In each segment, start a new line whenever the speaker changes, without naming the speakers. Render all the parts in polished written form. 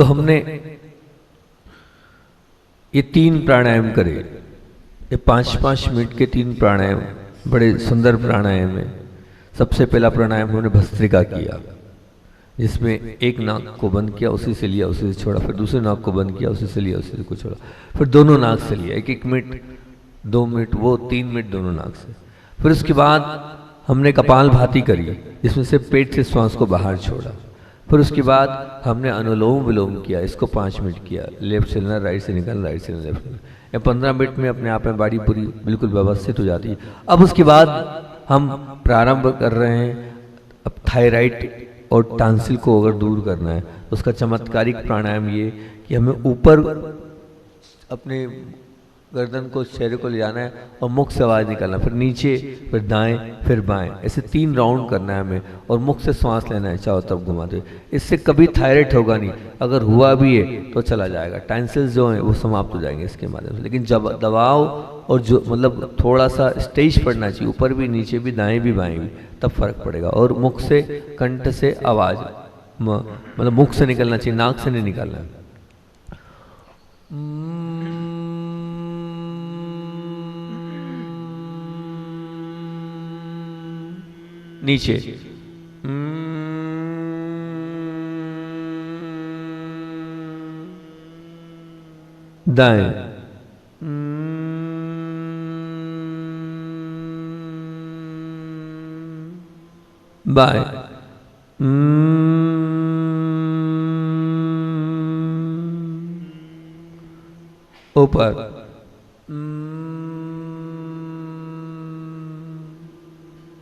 तो हमने ये 3 प्राणायाम करे, ये 5-5 मिनट के 3 प्राणायाम, बड़े सुंदर प्राणायाम है। सबसे पहला प्राणायाम हमने भस्त्रिका किया, जिसमें एक नाक को बंद किया, उसी से लिया, उसी से छोड़ा, फिर दूसरे नाक को बंद किया, उसी से लिया, उसी से छोड़ा, फिर दोनों नाक से लिया, 1-1 मिनट, 2 मिनट वो, 3 मिनट दोनों नाक से। फिर उसके बाद हमने कपालभाति करी, जिसमें से पेट से श्वास को बाहर छोड़ा। फिर उसके बाद हमने अनुलोम विलोम किया, इसको 5 मिनट किया, लेफ्ट से लेना, राइट से निकलना, राइट से लेफ्ट से। या 15 मिनट में अपने आप में बॉडी पूरी बिल्कुल व्यवस्थित हो जाती है। अब उसके बाद हम प्रारंभ कर रहे हैं, अब थायराइड और टांसिल को अगर दूर करना है तो उसका चमत्कारिक प्राणायाम ये कि हमें ऊपर अपने गर्दन को, चेहरे को ले जाना है और मुख से आवाज निकालना, फिर नीचे, फिर दाएं, फिर बाएं, ऐसे 3 राउंड करना है हमें, और मुख से सांस लेना है चारों तरफ घुमाते हुए। इससे कभी थायराइड होगा नहीं, अगर हुआ भी है तो चला जाएगा, टांसिल्स जो हैं वो समाप्त हो जाएंगे इसके माध्यम से। लेकिन जब दबाव और जो मतलब थोड़ा सा स्टेज पड़ना चाहिए, ऊपर भी, नीचे भी, दाएं भी, बाएं भी, तब फर्क पड़ेगा। और मुख से, कंठ से आवाज, मतलब मुख से निकलना चाहिए, नाक से नहीं निकलना है। नीचे दाएं, बाएं, ऊपर,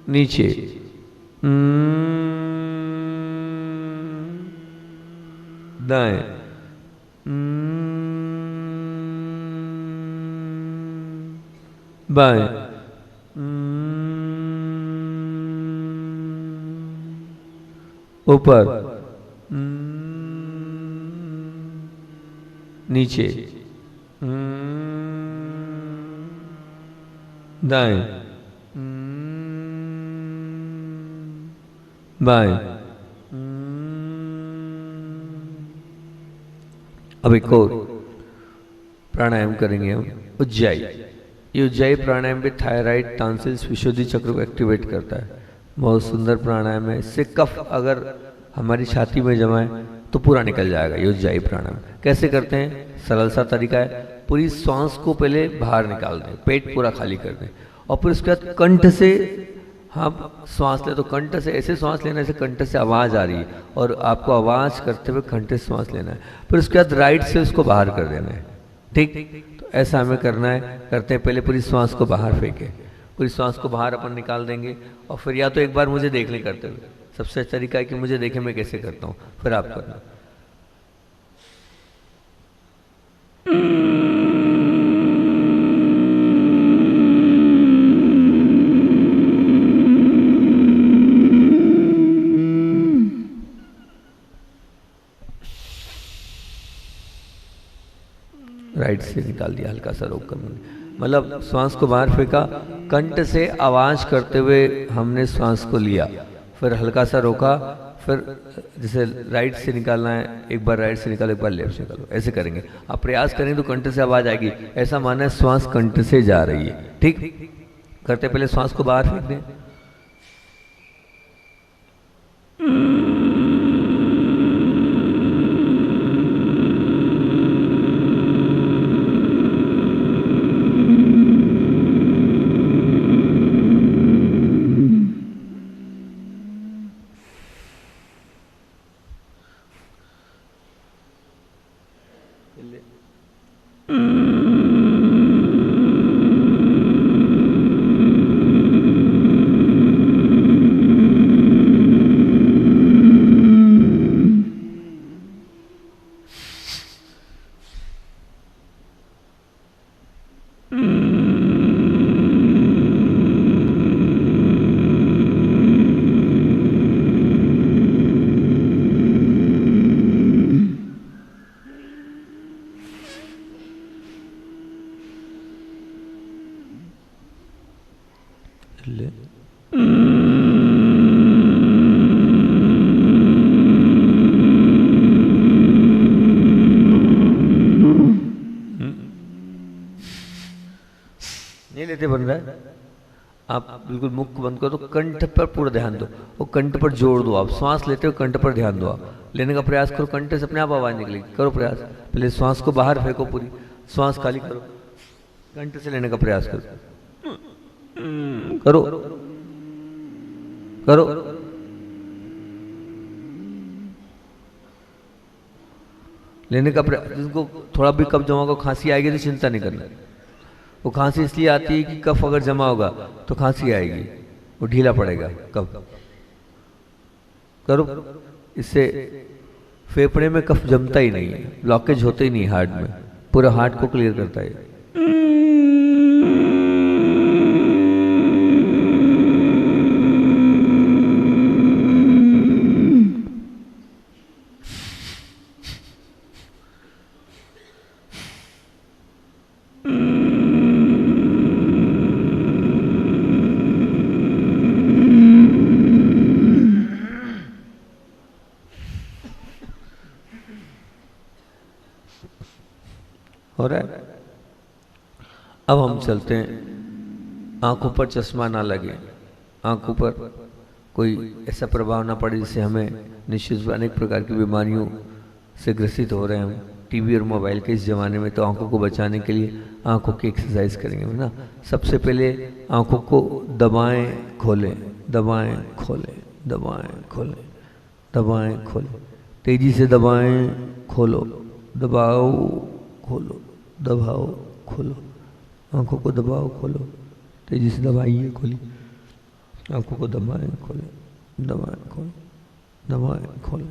नीचे, दाएं, बाएं, ऊपर, नीचे, दाएं, बाएं। अब एक और प्राणायाम करेंगे हम, उज्जाई। ये उज्जाई प्राणायाम भी थायराइड, टांसिल्स, विशुद्धि चक्र को एक्टिवेट करता है। बहुत सुंदर प्राणायाम है। इससे कफ अगर हमारी छाती में जमा है तो पूरा निकल जाएगा। ये उज्जाई प्राणायाम कैसे करते हैं? सरल सा तरीका है। पूरी सांस को पहले बाहर निकाल दें, पेट पूरा खाली कर दें, और फिर उसके बाद कंठ से हम श्वास ले, तो कंठ से ऐसे श्वास लेना जैसे कंठ से आवाज़ आ रही है, और आपको आवाज़ करते हुए कंठ से श्वास लेना है। फिर उसके बाद राइट से उसको बाहर कर देना है। ठीक, तो ऐसा हमें करना है। करते हैं, पहले पूरी श्वास को बाहर फेंके, पूरी श्वास को बाहर अपन निकाल देंगे, और फिर या तो एक बार मुझे देख लें करते हुए। सबसे अच्छा तरीका है कि मुझे देखें मैं कैसे करता हूँ, फिर आप करना। राइट से निकाल दिया, हल्का सा रोक कर, मतलब श्वास को बाहर फेंका, कंठ से आवाज करते हुए हमने श्वास को लिया, फिर हल्का सा रोका, फिर जैसे राइट से निकालना है, एक बार राइट से निकालो, एक बार लेफ्ट से निकालो, ऐसे करेंगे। आप प्रयास करें तो कंठ से आवाज आएगी, ऐसा मानना है श्वास कंठ से जा रही है। ठीक, करते पहले श्वास को बाहर फेंक दें, आप बिल्कुल मुख बंद करो तो कंठ पर पूरा ध्यान दो और कंठ पर जोड़ दो। आप श्वास लेते हो कंठ पर ध्यान दो, आप लेने का प्रयास करो, कंठ से अपने आप आवाज निकलेगी। करो प्रयास, पहले श्वास को बाहर फेंको, पूरी श्वास खाली करो, कंठ से लेने का प्रयास करो, करो करो। लेने का प्रयास। जिनको थोड़ा भी कफ जमा होगा, खांसी आएगी तो चिंता नहीं करना। वो खांसी इसलिए आती है कि कफ अगर जमा होगा तो खांसी आएगी, वो ढीला पड़ेगा कफ। करो, इससे फेफड़े में कफ जमता ही नहीं है, ब्लॉकेज होते ही नहीं हार्ट में, पूरा हार्ट को क्लियर करता है। हो रहा है। अब हम चलते हैं, आंखों पर चश्मा ना लगे, आंखों पर कोई ऐसा प्रभाव ना पड़े जिससे हमें निश्चित अनेक प्रकार की बीमारियों से ग्रसित हो रहे हैं हम टीवी और मोबाइल के इस ज़माने में। तो आंखों को बचाने के लिए आंखों की एक्सरसाइज करेंगे ना। सबसे पहले आंखों को दबाएं खोलें, दबाएं खोलें, दबाएं खोलें, दबाएं खोलें, तेजी से दबाएं खोलो, दबाओ खोलो, दबाओ खोलो, आंखों को दबाओ खोलो, तेजी से दबाइए, खोलिए, आंखों को दबाएं खोलें, दबाएं खोलें, दबाएं खोलें,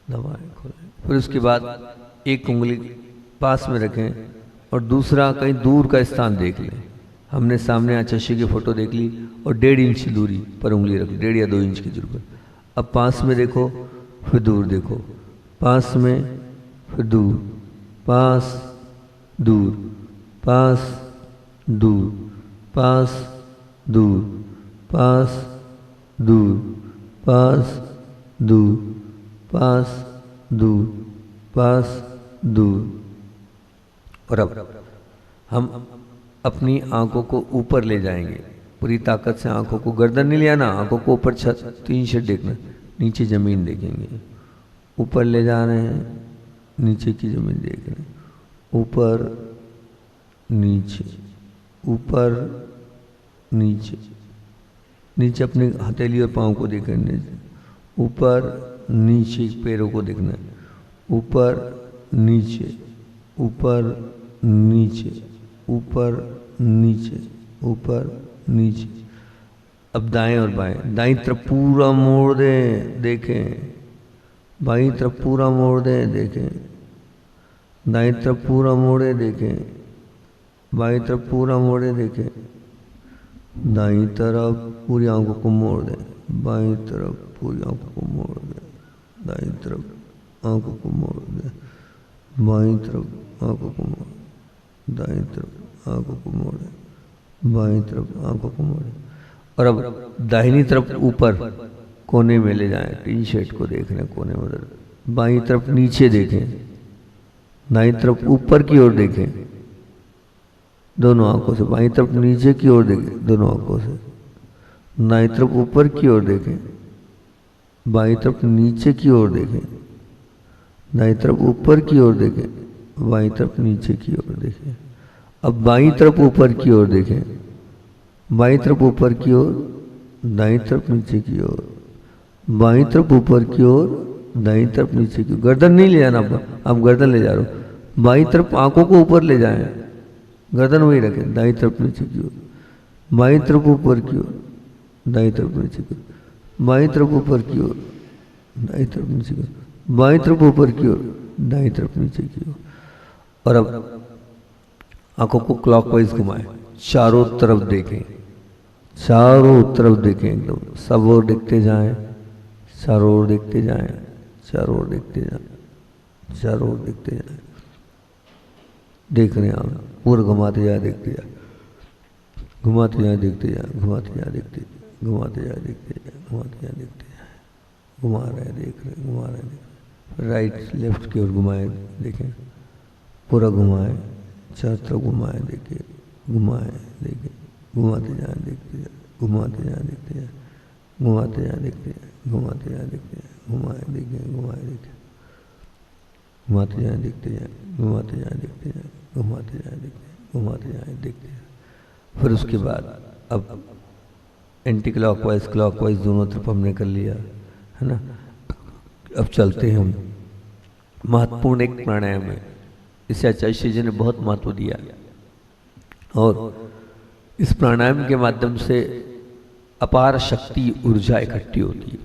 दबाएं खोलें। फिर उसके बाद एक उंगली पास में रखें और दूसरा कहीं दूर का स्थान देख लें। हमने सामने आचार्य की फोटो देख ली और 1.5 इंच दूरी पर उंगली रख, 1.5 या 2 इंच की दूरी पर। अब पास में देखो, फिर दूर देखो, पास में फिर दूर, पास दूर, पास दूर, पास दूर, पास दूर, पास दूर, पास दूर, पास दूर। और अब हम अपनी आंखों को ऊपर ले जाएंगे पूरी ताकत से। आंखों को गर्दन नहीं ले आना, आंखों को ऊपर छत 3 शेड देखना, नीचे जमीन देखेंगे। ऊपर ले जा रहे हैं, नीचे की जमीन देख रहे हैं, ऊपर नीचे, ऊपर नीचे, नीचे अपने हथेली और पाँव को देखना, ऊपर नीचे पैरों को देखना है, ऊपर नीचे, ऊपर नीचे, ऊपर नीचे, ऊपर नीचे। अब दाएं और बाएं, दाईं तरफ पूरा मोड़ दें, देखें, बाईं तरफ पूरा मोड़ दें, देखें, दाईं तरफ पूरा मोड़े, देखें, बाईं तरफ पूरा मोड़े, देखें, दाईं तरफ पूरी आंखों को मोड़ दें, बाईं तरफ पूरी आंखों को मोड़ दें, दाईं तरफ आंखों को मोड़ दें, बाईं तरफ आंखों को मोड़, दाईं तरफ आंखों को मोड़े, बाईं तरफ आंखों को मोड़े। और अब दाहिनी तरफ ऊपर कोने में ले जाएं, 3 शेड को देख रहे हैं कोने में उधर। बाईं तरफ नीचे देखें, दाईं तरफ ऊपर की ओर देखें दोनों आंखों से, बाईं तरफ नीचे की ओर देखें दोनों आंखों से, दाईं तरफ ऊपर की ओर देखें, बाईं तरफ नीचे की ओर देखें, दाईं तरफ ऊपर की ओर देखें, बाईं तरफ नीचे की ओर देखें। अब बाईं तरफ ऊपर की ओर देखें, बाईं तरफ ऊपर की ओर, दाईं तरफ नीचे की ओर, बाईं तरफ ऊपर की ओर, दाईं तरफ नीचे की ओर। गर्दन नहीं ले जाना, आप गर्दन ले जा रहे हो। बाईं तरफ आंखों को ऊपर ले जाएं, गर्दन वही रखें, दाईं तरफ नीचे की ओर, बाईं तरफ ऊपर की ओर, दाईं तरफ नीचे की ओर, बाईं तरफ ऊपर की ओर, दाईं तरफ नीचे की ओर, बाईं तरफ ऊपर की ओर, दाईं तरफ नीचे की ओर। और अब आंखों को क्लॉकवाइज घुमाएं, चारों तरफ देखें, चारों तरफ देखें, एकदम सब ओर देखते जाएं, चारों ओर देखते जाएं, चारों ओर देखते जाएं, चारों ओर देखते जाएं। देख रहे हैं आप, पूरा घुमाते जाए, देखते जाए, घुमाते जाए, देखते जाए, घुमाते जाए, देखते, घुमाते जाए, देखते जाए, घुमाते जाए, देखते जाए, घुमा रहे हैं, देख रहे हैं, घुमा रहे हैं, देख रहे हैं। राइट लेफ्ट की ओर घुमाएं, देखें, पूरा घुमाएं, चारों तरफ घुमाएं, देखिए, घुमाएं, देखिए, घुमाते जाएं, देखते जाएं, घुमाते जाए देखते जाए, घुमाते जाए देखते जाए, घुमाते जाए देखते जाए, घुमाए देखते जाए, घुमाए देखते जाए, घुमाते जाए देखते जाए, घुमाते जाए देखते जाए, घुमाते जाए देखते जाए, घुमाते जाए देखते जाए। फिर उसके बाद अब एंटी क्लॉकवाइज क्लॉकवाइज दोनों तरफ हमने कर लिया, है ना। अब चलते हैं हम, महत्वपूर्ण एक प्राणायाम है, इसे आचार्य जी ने बहुत महत्व दिया और इस प्राणायाम के माध्यम से अपार शक्ति ऊर्जा इकट्ठी होती है।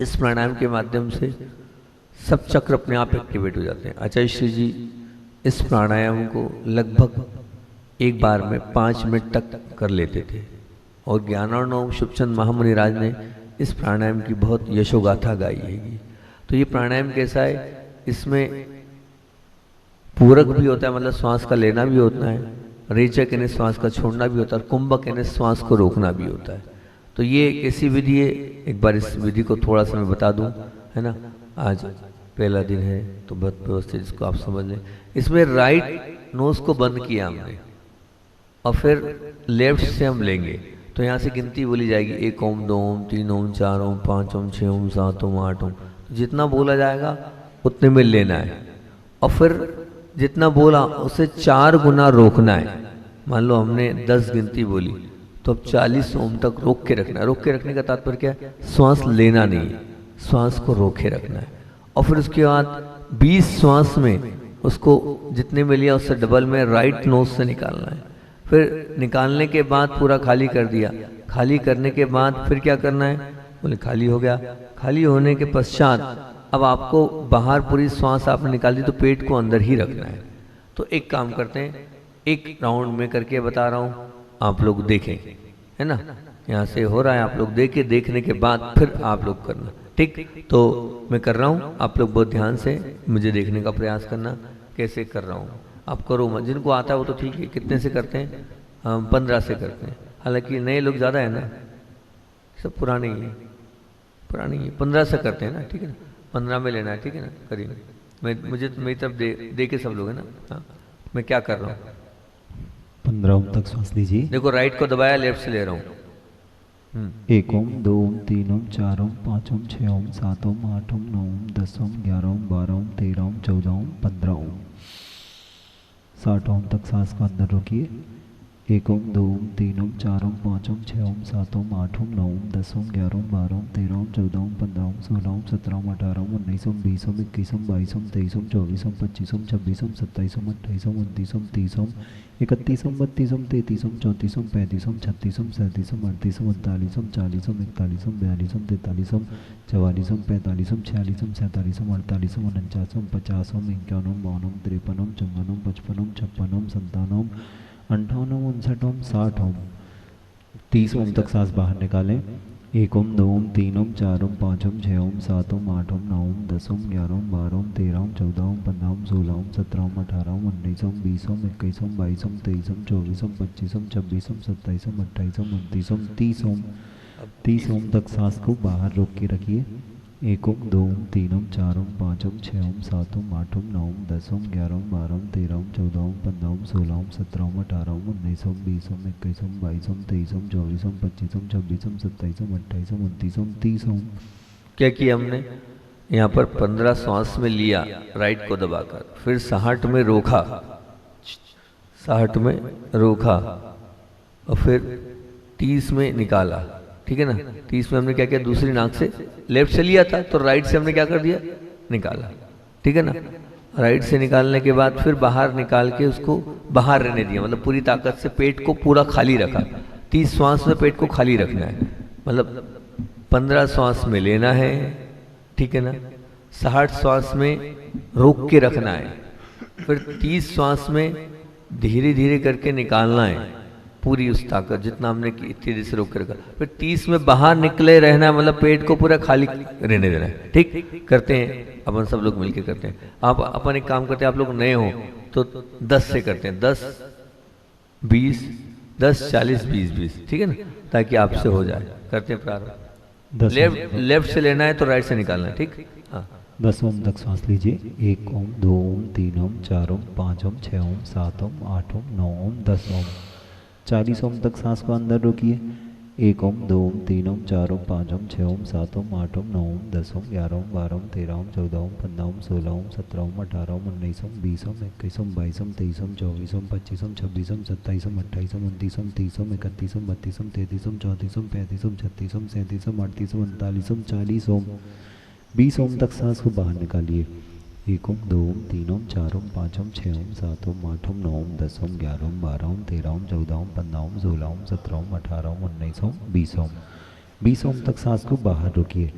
इस प्राणायाम के माध्यम से सब चक्र अपने आप एक्टिवेट हो जाते हैं। आचार्य श्री जी इस प्राणायाम को लगभग एक बार में 5 मिनट तक कर लेते थे और ज्ञानार्णव शुभचंद महामुनि राज ने इस प्राणायाम की बहुत यशोगाथा गाई है। तो ये प्राणायाम कैसा है, इसमें पूरक भी होता है, मतलब श्वास का लेना भी होता है, रेचक यानी श्वास का छोड़ना भी होता है, और कुंभक यानी श्वास को रोकना भी होता है। तो ये कैसी विधि है, एक बार इस विधि को थोड़ा सा मैं बता दूं, है ना। आज पहला दिन है तो बहुत व्यवस्थित इसको आप समझ लें। इसमें राइट नोज को बंद किया हमने और फिर लेफ्ट से हम लेंगे, तो यहाँ से गिनती बोली जाएगी 1 ओम 2 ओम 3 ओम 4 ओम 5 ओम 6 ओम 7 ओम 8 ओम, तो जितना बोला जाएगा उतने में लेना है और फिर जितना बोला उससे 4 गुना रोकना है। मान लो हमने 10 गिनती बोली तो अब 40 ओम तक रोक के रखना है। रोक के रखने का तात्पर्य क्या है, श्वास लेना नहीं है, श्वास को रोके रखना है। और फिर उसके बाद 20 श्वास में उसको जितने में लिया उससे डबल में राइट नोज से निकालना है। फिर निकालने के बाद पूरा खाली कर दिया, खाली करने के बाद फिर क्या करना है, बोले खाली हो गया। खाली होने के पश्चात अब आपको बाहर पूरी श्वास आपने निकाल दी तो पेट को अंदर ही रखना है। तो एक काम करते हैं, एक राउंड में करके बता रहा हूँ, आप लोग देखें, है ना। यहाँ से हो रहा है, आप लोग देखे, देखने के बाद फिर आप लोग करना, ठीक। तो मैं कर रहा हूँ, आप लोग बहुत ध्यान से मुझे देखने का प्रयास करना कैसे कर रहा हूँ। आप करो मत, जिनको आता है वो तो ठीक है। कितने से करते हैं, हम 15 से करते हैं, हालांकि नए लोग ज़्यादा है ना, सब पुराने ही है, पुराने ही 15 से करते हैं ना, ठीक है ना। 15 में लेना है, ठीक है ना, करिए। मुझे मेरी तरफ दे के सब लोग है ना। हाँ, मैं क्या कर रहा हूँ,
15 ओम तक श्वास लीजिए।
देखो राइट को दबाया, लेफ्ट से ले रहा हूँ।
1 ओम 2 ओम 3 ओम 4 ओम 5 ओम 6 ओम 7 ओम 8 ओम 9 ओम 10 ओम 11 ओम 12 ओम 13 ओम 14 ओम 15 ओम। 60 ओम तक सांस को अंदर रोकिए। 1 ओम 2 ओम 3 ओम 4 ओम 5 ओम 6 ओम 7 ओम 8 ओम 9 ओम 10 ओम 11 ओम 12 ओम 13 ओम 14 ओम 15 ओम 16 ओम 17 ओम 18 ओम 19 ओम 20 ओम 21 ओम 22 ओम 23 ओम 24 ओम 25 ओम 26 ओम 27 ओम 28 ओम 29 ओम 30 ओम 31 ओम 32 ओम 33 ओम 34 ओम 35 ओम 36 ओम 37 ओम 38 ओम 39 ओम 40 ओम 41 ओम 42 ओम 43 ओम 44 ओम 45 ओम 46 ओम 47 ओम 48 ओम 49 ओम 50 ओम 51 ओम 52 ओम 53 ओम 54 ओम 55 ओम 56 ओम 57 ओम 58 ओम 59 ओम 60 ओम। 30 ओम तक सांस बाहर निकालें। 1 ओम 2 ओम 3 ओम 4 ओम 5 ओम 6 ओम 7 ओम 8 ओम 9 ओम 10 ओम 11 ओम 12 ओम 13 ओम 14 ओम 15 ओम 16 ओम 17 ओम 18 ओम 19 ओम 20 ओम 21 ओम 22 ओम 23 ओम 24 ओम 25 ओम 26 ओम 27 ओम 28 ओम 29 ओम 30 ओम। 30 ओम तक सांस को बाहर रोक के रखिए। 1 ओम 2 ओम 3 ओम 4 ओम 5 ओम 6 ओम 7 ओम 8 ओम 9 ओम 10 ओम 11 ओम 12 ओम 13 ओम 14 ओम 15 ओम 16 ओम 17 ओम 18 ओम 19 ओम 20 ओम 21 ओम 22 ओम 23 ओम 24 ओम 25 ओम 26 ओम 27 ओम 28 ओम 29 ओम 30 ओम।
क्या किया हमने, यहाँ पर 15 श्वास में लिया राइट को दबाकर, फिर 60 में रोका, 60 में रोका और फिर 30 में निकाला, ठीक है ना। 30 में हमने क्या किया, दूसरी नाक से लेफ्ट से लिया था तो राइट से हमने क्या कर दिया, निकाला, ठीक है ना। राइट से निकालने के बाद फिर बाहर निकाल के उसको बाहर रहने दिया, मतलब पूरी ताकत से पेट को पूरा खाली रखा। 30 श्वास में पेट को खाली रखना है, मतलब 15 श्वास में लेना है, ठीक है ना। 60 श्वास में रोक के रखना है, फिर 30 श्वास में धीरे धीरे करके निकालना है पूरी उस ताकत जितना हमने की, इतनी देर से रोक के रखा। फिर 30 में बाहर निकले रहना है, मतलब पेट को पूरा खाली रहने देना है, ठीक। करते हैं अपन सब लोग मिलके करते हैं। आप अपन एक काम करते हैं, आप लोग नए हो तो 10 से करते हैं, 10 20 10 40 20 20, ठीक है ना, ताकि आपसे हो जाए। करते हैं प्रारंभ। लेफ्ट से लेना है तो राइट से निकालना है, ठीक। हाँ,
10 ओम तक सांस लीजिए। 1 ओम 2 ओम 3 ओम 4 ओम 5 ओम 6 ओम 7 ओम 8 ओम 9 ओम 10 ओम। 40 ओम तक सांस को अंदर रोकिए। 1 ओम, 2 ओम, 3 ओम, 4 ओम, 5 ओम, 6 ओम, 7 ओम, 8 ओम, 9 ओम, 10 ओम, 11 ओम, 12 ओम, 13 ओम, 14 ओम, 15 ओम, 16 ओम, 17 ओम, 18 ओम, 19 ओम, 20 ओम, 21 ओम, 22 ओम, 23 ओम, 24 ओम, 25 ओम, 26 ओम, 27 ओम, 28 ओम, 29 ओम, 30 ओम, 31 ओम, 32 ओम, 33 ओम, 34 ओम, 35 ओम, 36 ओम, 37 ओम, 38 ओम, 39 ओम, 40 ओम। 20 ओम तक सांस को बाहर निकालिए। 1 ओम, 2 ओम, 3 ओम, 4 ओम, 5 ओम, 6 ओम, 7 ओम, 8 ओम, 9 ओम, 10 ओम, 11 ओम, 12 ओम, 13 ओम, 14 ओम, 15 ओम, 16 ओम, 17 ओम, 18 ओम, 19 ओम, 20 ओम। 20 ओम तक सांस को बाहर रोकिए।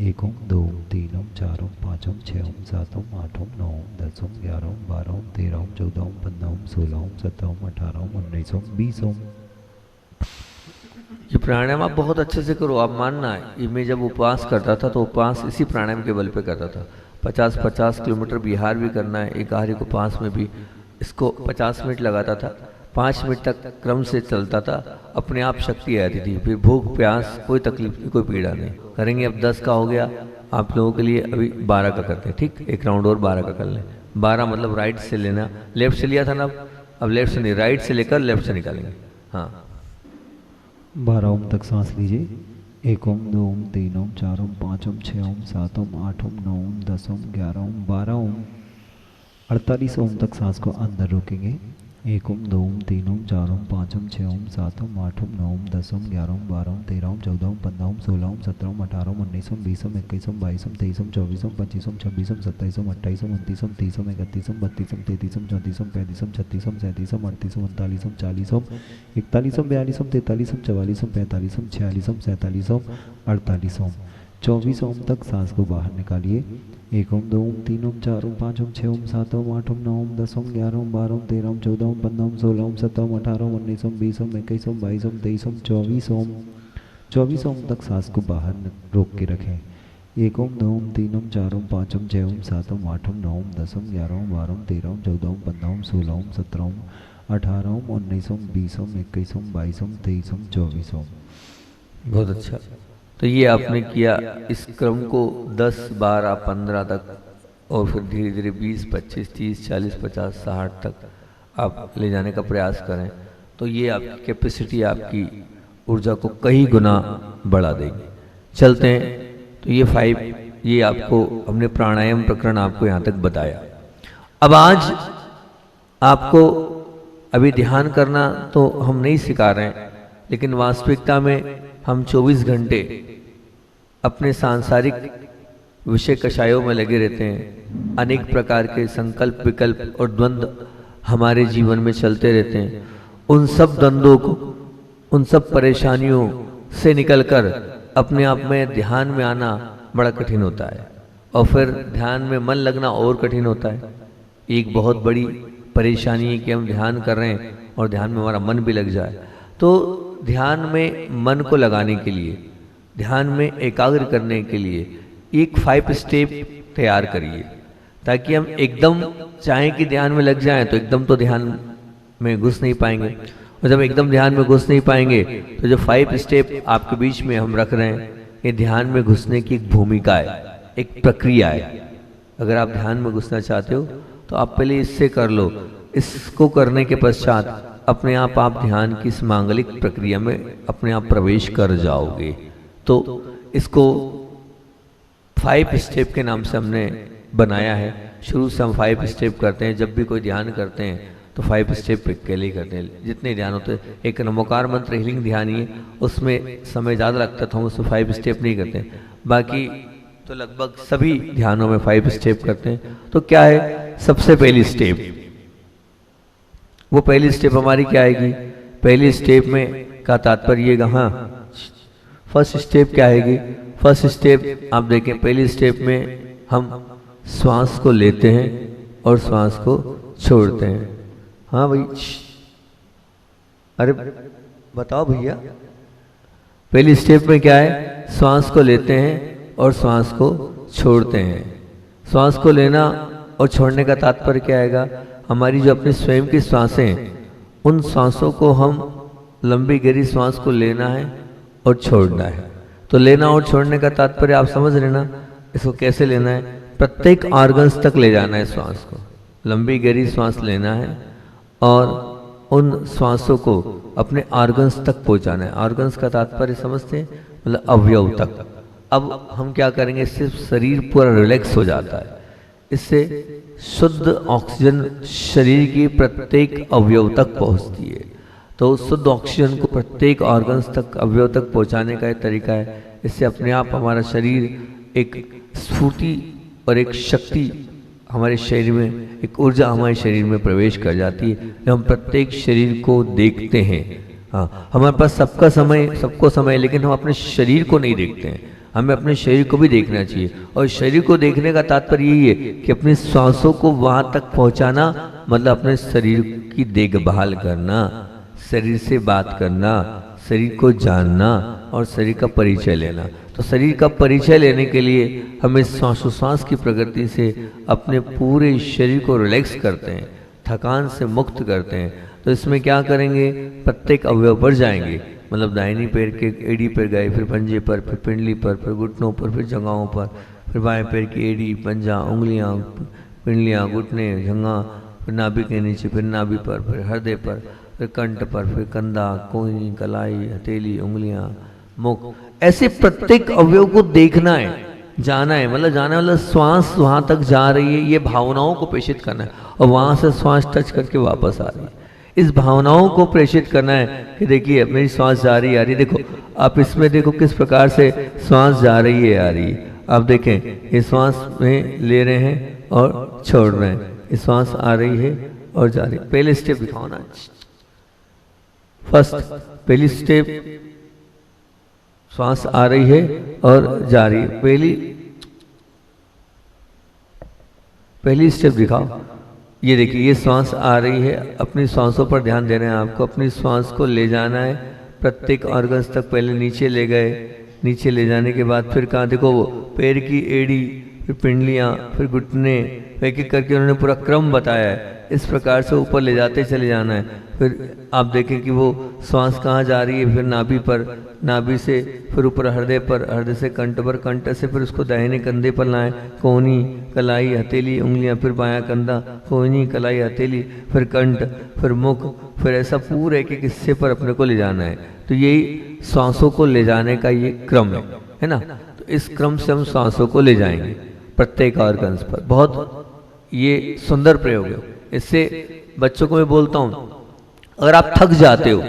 1 ओम, 2 ओम, 3 ओम, 4 ओम, 5 ओम, 6 ओम, 7 ओम, 8 ओम, 9 ओम, 10 ओम, 11 ओम, 12 ओम, 13 ओम, 14 ओम, 15 ओम, 16 ओम, 17 ओम, 18 ओम, 19 ओम, 20 ओम।
ये प्राणायाम आप बहुत अच्छे से करो, आप मानना है। ये मैं जब उपवास करता था तो उपवास इसी प्राणायाम के बल पे करता था। 50-50 किलोमीटर बिहार भी करना है, एक आहारी को 5 में भी, इसको 50 मिनट लगाता था। 5 मिनट तक क्रम से चलता था, अपने आप शक्ति आती थी, फिर भूख प्यास कोई तकलीफ नहीं, कोई पीड़ा नहीं। करेंगे अब 10 का हो गया आप लोगों के लिए, अभी 12 का करते हैं, ठीक, एक राउंड और 12 का कर लें। 12 मतलब राइट से लेना, लेफ्ट से लिया था ना, अब लेफ्ट से नहीं, राइट से लेकर लेफ्ट से निकालेंगे। हाँ,
12 ओम तक सांस लीजिए। 1 ओम, 2 ओम, 3 ओम, 4 ओम, 5 ओम, 6 ओम, 7 ओम, 8 ओम, 9 ओम, 10 ओम, 11 ओम, 12 ओम। 48 ओम तक सांस को अंदर रोकेंगे। 1 ओम, 2 ओम, 3 ओम, 4 ओम, 5 ओम, 6 ओम, 7 ओम, 8 ओम, 9 ओम, 10 ओम, 11 ओम, 12 ओम, 13 ओम, 14 ओम, 15 ओम, 16 ओम, 17 ओम, 18 ओम, 19 ओम, 20 ओम, 21 ओम, 22 ओम, 23 ओम, 24 ओम, 25 ओम, 26 ओम, 27 ओम, 28 ओम, 29 ओम, 30 ओम, 31 ओम, 32 ओम, 33 ओम, 34 ओम, 35 ओम, 36 ओम, 37 ओम, 38 ओम, 39 ओम, 40 ओम, 41 ओम, 42 ओम, 43 ओम, 44 ओम, 45 ओम, 46 ओम, 47 ओम, 48 ओम। 24 ओम तक सांस को बाहर निकालिए। 1 ओम, 2 ओम, 3 ओम, 4 ओम, 5 ओम, 6 ओम, 7 ओम, 8 ओम, 9 ओम, 10 ओम, 11 ओम, 12 ओम, 13 ओम, 14 ओम, 15 ओम, 16 ओम, 17 ओम, 18 ओम, 19 ओम, 20 ओम, 21 ओम, 22 ओम, 23 ओम, 24 ओम। 24 ओम तक सांस को बाहर रोक के रखें। 1 ओम, 2 ओम, 3 ओम, 4 ओम, 5 ओम, 6 ओम, 7 ओम, 8 ओम, 9 ओम, 10 ओम, 11 ओम, 12 ओम, 13 ओम, 14 ओम, 15 ओम, 16 ओम, 17 ओम, 18 ओम, 19 ओम, 20 ओम, 21 ओम, 22 ओम, 23 ओम, 24 ओम।
बहुत अच्छा। तो ये आपने किया, इस क्रम को 10, 12, 15 तक, और फिर धीरे धीरे 20, 25, 30, 40, 50, 60 तक आप ले जाने का प्रयास करें, तो ये आपकी कैपेसिटी, आपकी ऊर्जा को कई गुना बढ़ा देगी। चलते हैं, तो ये 5, ये आपको हमने प्राणायाम प्रकरण आपको यहाँ तक बताया। अब आज आपको अभी ध्यान करना तो हम नहीं सिखा रहे हैं, लेकिन वास्तविकता में हम 24 घंटे अपने सांसारिक विषय कषायों में लगे रहते हैं। अनेक प्रकार के संकल्प, विकल्प और द्वंद्व हमारे जीवन में चलते रहते हैं। उन सब द्वंद्वों को, उन सब परेशानियों से निकलकर अपने आप में ध्यान में आना बड़ा कठिन होता है, और फिर ध्यान में मन लगना और कठिन होता है। एक बहुत बड़ी परेशानी है कि हम ध्यान कर रहे हैं और ध्यान में हमारा मन भी लग जाए। तो ध्यान में मन को लगाने के लिए, ध्यान में एकाग्र करने के लिए एक 5 स्टेप तैयार करिए, ताकि हम एकदम चाहें कि ध्यान में लग जाएं तो एकदम तो ध्यान में घुस नहीं पाएंगे, और जब एकदम ध्यान में घुस नहीं पाएंगे तो जो 5 स्टेप आपके बीच में हम रख रहे हैं, ये ध्यान में घुसने की एक भूमिका है, एक प्रक्रिया है। अगर आप ध्यान में घुसना चाहते हो तो आप पहले इससे कर लो। इसको करने के पश्चात अपने आप ध्यान की इस मांगलिक प्रक्रिया में अपने आप प्रवेश कर जाओगे। तो इसको 5 स्टेप के नाम से हमने बनाया है। शुरू से हम 5 स्टेप करते हैं, जब भी कोई ध्यान करते हैं तो 5 स्टेप के लिए करते हैं। जितने ध्यान होते हैं, एक नमोकार मंत्र हीलिंग ध्यान ही है, उसमें समय ज़्यादा लगता था, हम उसमें 5 स्टेप नहीं करते। बाकी तो लगभग सभी ध्यानों में 5 स्टेप करते हैं। तो क्या है सबसे पहली स्टेप? वो पहली स्टेप हमारी क्या आएगी? पहली स्टेप में का तात्पर्य ये, हाँ, फर्स्ट स्टेप क्या आएगी? फर्स्ट स्टेप आप देखें, पहली स्टेप में हम श्वास को लेते हैं और श्वास को छोड़ते हैं। हाँ भाई, अरे बताओ भैया, पहली स्टेप में क्या है? श्वास को लेते हैं और श्वास को छोड़ते हैं। श्वास को लेना और छोड़ने का तात्पर्य क्या आएगा? हमारी जो अपनी स्वयं की सांसें हैं, उन सांसों को हम लंबी गहरी श्वास को लेना है और छोड़ना है। तो लेना और छोड़ने का तात्पर्य आप समझ लेना, इसको कैसे लेना है? प्रत्येक ऑर्गन्स तक ले जाना है श्वास को, लंबी गहरी श्वास लेना है और उन श्वासों को अपने ऑर्गन्स तक पहुंचाना है। ऑर्गन्स का तात्पर्य समझते हैं, मतलब अवयव तक। अब हम क्या करेंगे, सिर्फ शरीर पूरा रिलैक्स हो जाता है, इससे शुद्ध ऑक्सीजन शरीर की प्रत्येक अवयव तक पहुंचती है। तो शुद्ध ऑक्सीजन को प्रत्येक ऑर्गन्स तक, अवयव तक पहुंचाने का एक तरीका है। इससे अपने आप हमारा शरीर एक स्फूर्ति और एक शक्ति हमारे शरीर में, एक ऊर्जा हमारे शरीर में प्रवेश कर जाती है। जब हम प्रत्येक शरीर को देखते हैं, हाँ, हमारे पास सबको समय है, लेकिन हम अपने शरीर को नहीं देखते हैं। हमें अपने शरीर को भी देखना चाहिए, और शरीर को देखने का तात्पर्य यही है कि अपनी श्वासों को वहां तक पहुंचाना, मतलब अपने शरीर की देखभाल करना, शरीर से बात करना, शरीर को जानना और शरीर का परिचय लेना। तो शरीर का परिचय लेने के लिए हमें श्वासोश्वास की प्रकृति से अपने पूरे शरीर को रिलैक्स करते हैं, थकान से मुक्त करते हैं। तो इसमें क्या करेंगे, प्रत्येक अवयव पर जाएंगे, मतलब दाहिनी पैर के एड़ी पर गए, फिर पंजे पर, फिर पिंडली पर, फिर घुटनों पर, फिर जंघाओं पर, फिर बाएं पैर की एड़ी, पंजा, उंगलियां, पिंडलियां, घुटने, जंघा, फिर नाभि के नीचे, फिर नाभि पर, फिर हृदय पर, फिर कंठ पर, फिर कंधा, कोहनी, कलाई, हथेली, उंगलियां, मुख। ऐसे प्रत्येक अवयव को देखना है, जाना है, मतलब श्वास वहां तक जा रही है, ये भावनाओं को प्रेषित करना है, और वहां से श्वास टच करके वापस आ रही है। इस भावनाओं को प्रेषित करना है कि देखिए मेरी श्वास जा रही है, आ रही है। देखो आप इसमें देखो किस प्रकार से श्वास जा रही है, आ रही है। आप देखें, ये श्वास में ले रहे हैं और छोड़ रहे हैं, ये श्वास आ रही है और जा रही है। पहले स्टेप दिखाओ ना, फर्स्ट पहली स्टेप, श्वास आ रही है और जा रही है। पहली स्टेप दिखाओ। ये देखिए, ये श्वास आ रही है, अपनी श्वासों पर ध्यान देना है आपको। अपनी श्वास को ले जाना है प्रत्येक ऑर्गन्स तक। पहले नीचे ले गए, नीचे ले जाने के बाद फिर कहाँ, देखो वो पैर की एड़ी, फिर पिंडलियाँ, फिर घुटने, एक एक करके उन्होंने पूरा क्रम बताया है। इस प्रकार से ऊपर ले जाते चले जाना है। फिर आप देखें कि वो श्वास कहाँ जा रही है, फिर नाभि पर, नाभि से फिर ऊपर हृदय पर, हृदय से कंठ पर, कंठ से फिर उसको दाहिने कंधे पर लाएं, कोहनी, कलाई, हथेली, उंगलियां, फिर बायां कंधा, कोहनी, कलाई, हथेली, फिर कंठ, फिर मुख, फिर ऐसा पूरे एक एक हिस्से पर अपने को ले जाना है। तो यही श्वासों को ले जाने का ये क्रम है ना। तो इस क्रम से हम श्वासों को ले जाएंगे प्रत्येक ऑर्गन्स पर। बहुत ये सुंदर प्रयोग है। इससे बच्चों को मैं बोलता हूँ, अगर आप थक जाते हो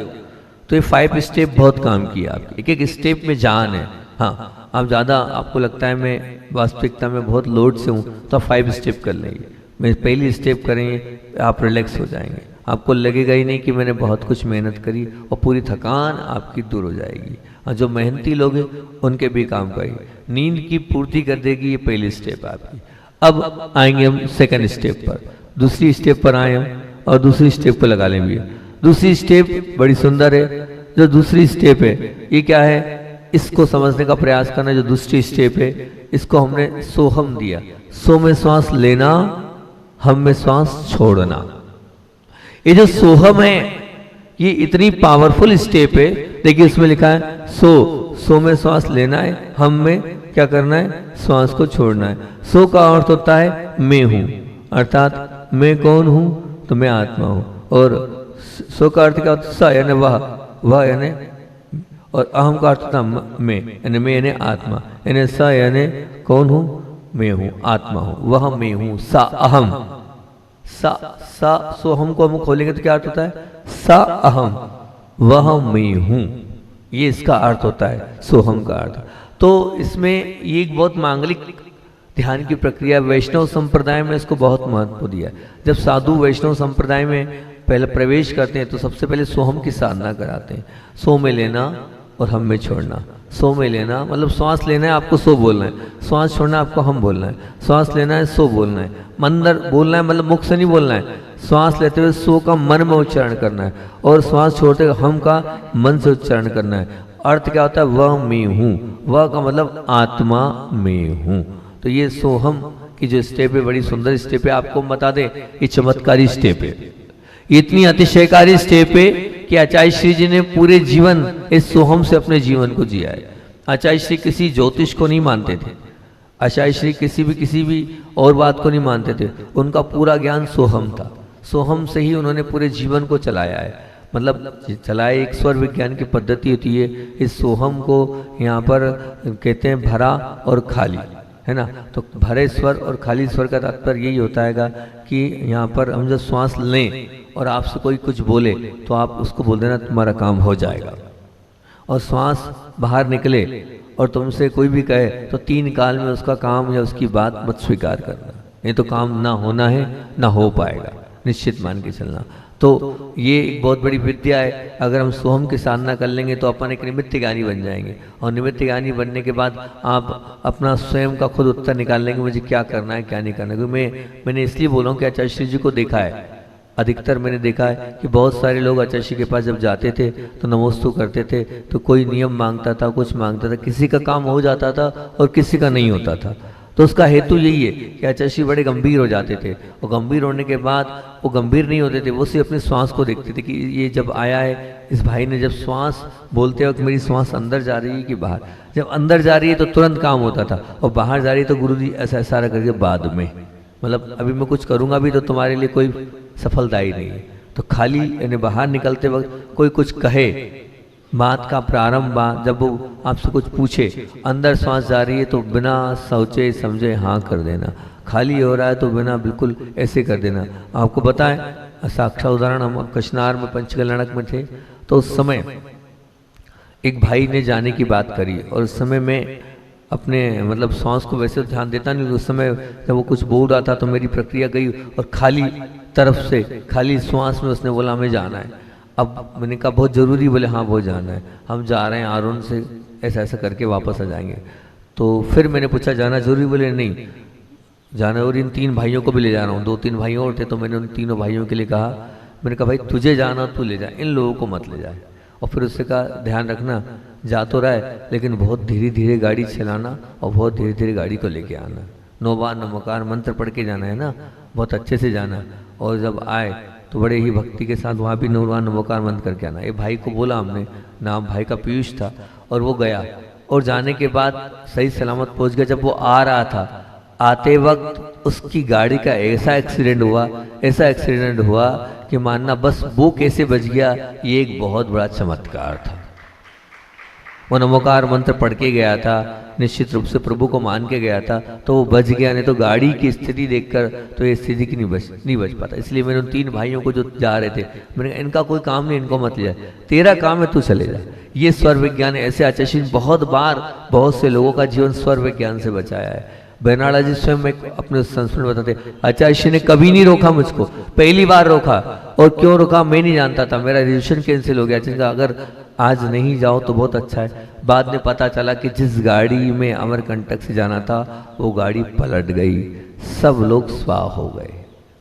तो ये 5 स्टेप बहुत काम किया आपके। एक एक स्टेप में जान है। हाँ, आप ज़्यादा आपको लगता है मैं वास्तविकता में बहुत लोड से हूँ, तो आप 5 स्टेप कर लेंगे। मैं पहली स्टेप करेंगे, आप रिलैक्स हो जाएंगे। आपको लगेगा ही नहीं कि मैंने बहुत कुछ मेहनत करी, और पूरी थकान आपकी दूर हो जाएगी। और जो मेहनती लोग हैं उनके भी काम करेगी, नींद की पूर्ति कर देगी। ये पहली स्टेप आपकी। अब आएंगे हम सेकंड स्टेप पर, दूसरी स्टेप पर आए हम, और दूसरी स्टेप पर लगा लें भैया। दूसरी स्टेप बड़ी सुंदर है। जो दूसरी स्टेप है, ये क्या है, इसको समझने का प्रयास करना। जो दूसरी स्टेप है, इसको हमने सोहम दिया। सो में श्वास लेना, हम में श्वास छोड़ना। ये जो सोहम है, ये इतनी पावरफुल स्टेप है। देखिए इसमें लिखा है सो में श्वास लेना है, हम में क्या करना है, श्वास को छोड़ना है। सो का अर्थ होता है मैं हूं, अर्थात मैं कौन हूं, तो मैं आत्मा हूं। और सो का अर्थ क्या होता है, स यानी वह यानी, और अहम का अर्थ होता मैं, यानी मैं यानी आत्मा, यानी स यानी कौन हूं, मैं हूं, आत्मा हूं, वह मैं हूं। सा अहम, सा सोहम को हम खोलेंगे तो क्या अर्थ होता है, सा अहम, वह मैं हूं। ये इसका अर्थ होता है सोहम का अर्थ। तो इसमें ये एक बहुत मांगलिक ध्यान की प्रक्रिया, वैष्णव संप्रदाय में इसको बहुत महत्व दिया। जब साधु वैष्णव संप्रदाय में पहले प्रवेश करते हैं तो सबसे पहले सोहम की साधना कराते हैं। सो में लेना और हम में छोड़ना। सो में लेना मतलब श्वास लेना है, आपको सो बोलना है। श्वास छोड़ना आपको हम बोलना है। श्वास लेना है, सो बोलना है। मंदर बोलना है, मतलब मुख से नहीं बोलना है। श्वास लेते हुए सो का मन में उच्चारण करना है, और श्वास छोड़ते हुए हम का मन से उच्चारण करना है। अर्थ क्या होता है, वह मैं हूँ। वह का मतलब आत्मा मैं हूँ। तो ये सोहम की जो स्टेप है, बड़ी सुंदर स्टेप है। आपको बता दें, ये चमत्कारी स्टेप है। इतनी अतिशयकारी स्टेप है कि आचार्य श्री जी ने पूरे जीवन इस सोहम से अपने जीवन को जिया है। आचार्य श्री किसी ज्योतिष को नहीं मानते थे। आचार्य श्री किसी भी और बात को नहीं मानते थे। उनका पूरा ज्ञान सोहम था। सोहम से ही उन्होंने पूरे जीवन को चलाया है। मतलब चलाए एक स्वर विज्ञान की पद्धति होती है। इस सोहम को यहाँ पर कहते हैं भरा और खाली, है ना। तो भरे स्वर और खाली स्वर का तात्पर्य यही होता है कि यहाँ पर हम जब श्वास लें और आपसे कोई कुछ बोले तो आप उसको बोल देना तुम्हारा काम हो जाएगा, और श्वास बाहर निकले और तुमसे कोई भी कहे तो 3 काल में उसका काम या उसकी बात मत स्वीकार करना, नहीं तो काम ना होना है ना हो पाएगा, निश्चित मान के चलना। तो ये एक बहुत बड़ी विद्या है। अगर हम सोहम की साधना कर लेंगे तो अपन एक निमित्त ज्ञानी बन जाएंगे, और निमित्त ज्ञानी बनने के बाद आप अपना स्वयं का खुद उत्तर निकाल लेंगे मुझे क्या करना है क्या नहीं करना है। क्योंकि मैंने इसलिए बोला हूँ कि आचार्य श्री जी को देखा है, अधिकतर मैंने देखा है कि बहुत सारे लोग आचार्य श्री के पास जब जाते थे तो नमोस्तु करते थे, तो कोई नियम मांगता था, कुछ मांगता था, किसी का काम हो जाता था और किसी का नहीं होता था। तो उसका हेतु यही है कि आचार्य श्री बड़े गंभीर हो जाते थे, और गंभीर होने के बाद वो गंभीर नहीं होते थे, वो सिर्फ अपनी श्वास को देखते थे कि ये जब आया है, इस भाई ने जब श्वास बोलते वक्त मेरी श्वास अंदर जा रही है कि बाहर, जब अंदर जा रही है तो तुरंत काम होता था, और बाहर जा रही है तो गुरु जी ऐसा सारा करके बाद में, मतलब अभी मैं कुछ करूँगा भी तो तुम्हारे लिए कोई सफलता ही नहीं है। तो खाली यानी बाहर निकलते वक्त कोई कुछ कहे, बात का प्रारंभ बात जब वो आपसे कुछ पूछे, अंदर सांस जा रही है तो बिना सोचे समझे हाँ कर देना, खाली हो रहा है तो बिना बिल्कुल ऐसे कर देना। आपको बताएं साक्षात उदाहरण, हम कचनार में पंचकल्याणक में थे, तो उस समय एक भाई ने जाने की बात करी, और उस समय में अपने मतलब सांस को वैसे ध्यान देता नहीं, उस समय जब वो कुछ बोल रहा था तो मेरी प्रक्रिया गई और खाली तरफ से खाली श्वास में उसने बोला हमें जाना है। अब मैंने कहा बहुत ज़रूरी, बोले हाँ बहुत जाना है, हम जा रहे हैं आरुण से ऐसा ऐसा करके वापस आ जाएंगे। तो फिर मैंने पूछा जाना जरूरी, बोले नहीं जाना, और इन 3 भाइयों को भी ले जा रहा हूँ, 2-3 भाई और थे, तो मैंने उन तीनों भाइयों के लिए कहा, मैंने कहा भाई तुझे जाना तू ले जा, इन लोगों को मत ले जाए। और फिर उससे कहा ध्यान रखना जा तो रहा है लेकिन बहुत धीरे धीरे गाड़ी चलाना और बहुत धीरे धीरे गाड़ी को लेके आना, 9 बार नमोकार मंत्र पढ़ के जाना है ना, बहुत अच्छे से जाना, और जब आए तो बड़े ही भक्ति के साथ वहाँ भी 9 बार नमोकार मंत्र करके आना। ये भाई को बोला हमने, नाम भाई का पीयूष था, और वो गया, और जाने के बाद सही सलामत पहुँच गया। जब वो आ रहा था, आते वक्त उसकी गाड़ी का ऐसा एक्सीडेंट हुआ कि मानना बस वो कैसे बच गया, ये एक बहुत बड़ा चमत्कार था। वो नमोकार मंत्र पढ़ के गया था, निश्चित रूप से प्रभु को मान के गया था, तो वो बच गया, नहीं तो गाड़ी की स्थिति देखकर तो ये स्थिति की नहीं बच पाता। इसलिए मैंने उन 3 भाइयों को जो जा रहे थे, मैंने कहा इनका कोई काम नहीं, इनको मत ले जाए, तेरा काम है तू चले जा। ये स्वर विज्ञान ऐसे आचार्य श्री बहुत बार बहुत से लोगों का जीवन स्वर विज्ञान से बचाया है। बहनाड़ा जी स्वयं एक अपने संस्मरण बताते, आचार्य श्री ने कभी नहीं रोका मुझको, पहली बार रोका, और क्यों रोका मैं नहीं जानता था, मेरा रिजर्वेशन कैंसिल हो गया, जिनका अगर आज नहीं जाओ तो बहुत अच्छा है। बाद में पता चला कि जिस गाड़ी में अमरकंटक से जाना था वो गाड़ी पलट गई, सब लोग स्वाह हो गए।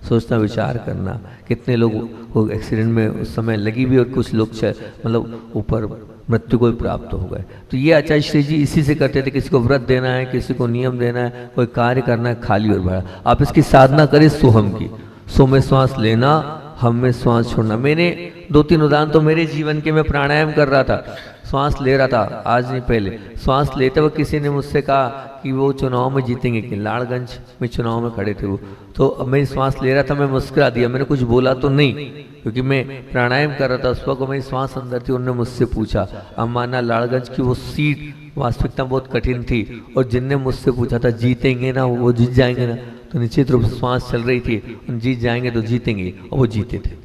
सोचना विचार करना, कितने लोग वो एक्सीडेंट में उस समय लगी भी, और कुछ लोग मतलब ऊपर मृत्यु को भी प्राप्त हो गए। तो ये आचार्य श्री जी इसी से करते थे, किसी को व्रत देना है, किसी को नियम देना है, कोई कार्य करना है, खाली और भरा। आप इसकी साधना करें सोहम की, सो में श्वास लेना, हम में श्वास छोड़ना। मैंने 2-3 उदाहरण तो मेरे जीवन के, मैं प्राणायाम कर रहा था, श्वास ले रहा था, आज नहीं पहले, श्वास लेते वक्त किसी ने मुझसे कहा कि वो चुनाव में जीतेंगे, कि लाड़गंज में चुनाव में खड़े थे वो, तो अब मैं श्वास ले रहा था, मैं मुस्कुरा दिया, मैंने कुछ बोला तो नहीं, क्योंकि मैं प्राणायाम कर रहा था उस वक्त, मेरी श्वास अंदर थी। उन्होंने मुझसे पूछा, अब माना लाड़गंज की वो सीट वास्तविकता बहुत कठिन थी, और जिनने मुझसे पूछा था जीतेंगे ना, वो जीत जाएंगे ना, तो निश्चित रूप से श्वास चल रही थी, जीत जाएंगे तो जीतेंगे, और वो जीते थे।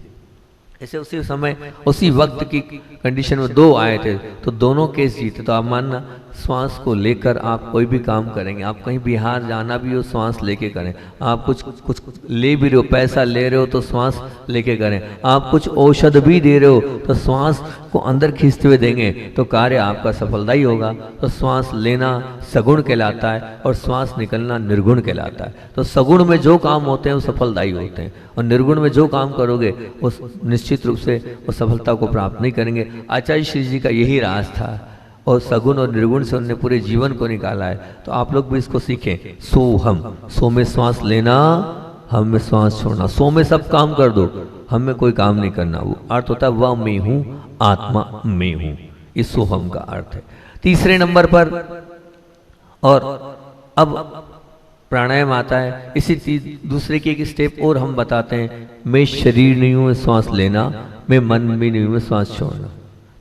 ऐसे उसी समय उसी वक्त की कंडीशन में 2 आए थे, तो दोनों केस जीते। तो आप मानना श्वास को लेकर आप कोई भी काम करेंगे, आप कहीं बिहार जाना भी हो श्वास लेके करें, आप कुछ ले भी रहे हो, पैसा ले रहे हो तो श्वास लेके करें, आप कुछ औषध भी दे रहे हो तो श्वास को अंदर खींचते हुए देंगे तो कार्य आपका सफलदायी होगा। तो श्वास लेना सगुण कहलाता है और श्वास निकलना निर्गुण कहलाता है। तो सगुण में जो काम होते हैं वो सफलदायी होते हैं, और निर्गुण में जो काम करोगे वो निश्चित रूप से वो सफलता को प्राप्त नहीं करेंगे। आचार्य श्री जी का यही राज था, और सगुण और निर्गुण से उन्होंने पूरे जीवन को निकाला है। तो आप लोग भी इसको सीखें। सो हम, सो में श्वास लेना, हम में श्वास छोड़ना, सो में सब काम कर दो, हम में कोई काम नहीं करना। वो अर्थ होता है वह मैं हूं, आत्मा मैं हूं, इस सोहम का अर्थ है। तीसरे नंबर पर, और अब प्राणायाम आता है। इसी चीज दूसरे की एक स्टेप और हम बताते हैं, मैं शरीर नहीं हूँ श्वास लेना, मैं मन भी नहीं हूँ श्वास छोड़ना।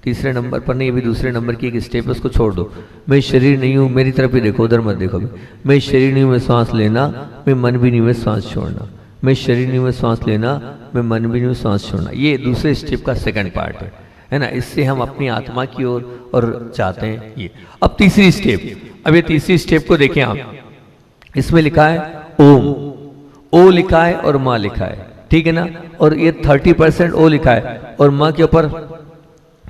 तीसरे नंबर पर नहीं, अभी दूसरे नंबर की एक स्टेप है, उसको छोड़ दो। मैं शरीर नहीं हूँ, मेरी तरफ ही देखो, उधर मत देखो। मैं शरीर नहीं हूँ, मैं श्वास लेना, मैं मन भी नहीं हूँ, श्वास छोड़ना। मैं शरीर नहीं हूँ, श्वास लेना, मैं मन भी नहीं हूँ, श्वास छोड़ना। ये दूसरे स्टेप का सेकंड पार्ट है ना। इससे हम अपनी आत्मा की ओर और चाहते हैं ये। अब तीसरी स्टेप, अब ये तीसरी स्टेप को देखें आप, इसमें लिखा है ओम, ओ लिखा है और माँ लिखा है, ठीक है ना। और ये 30% ओ लिखा है और माँ के ऊपर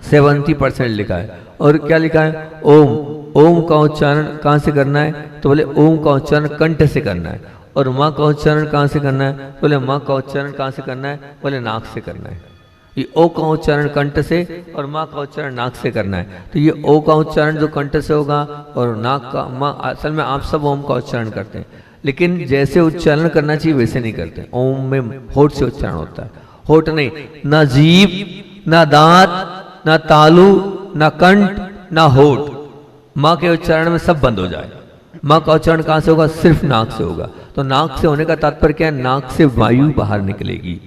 70% लिखा है। और क्या लिखा है, ओम। ओम का उच्चारण कहाँ से करना है, तो बोले ओम का उच्चारण कंठ से करना है। और माँ का उच्चारण कहाँ से करना है, बोले माँ का उच्चारण कहाँ से करना है, बोले नाक से करना है। ये ओ का उच्चारण कंठ से और माँ का उच्चारण नाक से करना है। तो ये ओ का उच्चारण जो कंठ से होगा और नाक का माँ, असल में आप सब ओम का उच्चारण करते हैं, लेकिन जैसे उच्चारण करना चाहिए वैसे नहीं करते। ओम में होठ से उच्चारण होता है, होठ नहीं, ना जीभ, ना दांत, ना तालु, ना कंठ, ना होठ। माँ के उच्चारण में सब बंद हो जाए। माँ का उच्चारण कहाँ से होगा, सिर्फ नाक से होगा। तो नाक से होने का तात्पर्य क्या है, नाक से वायु बाहर निकलेगी।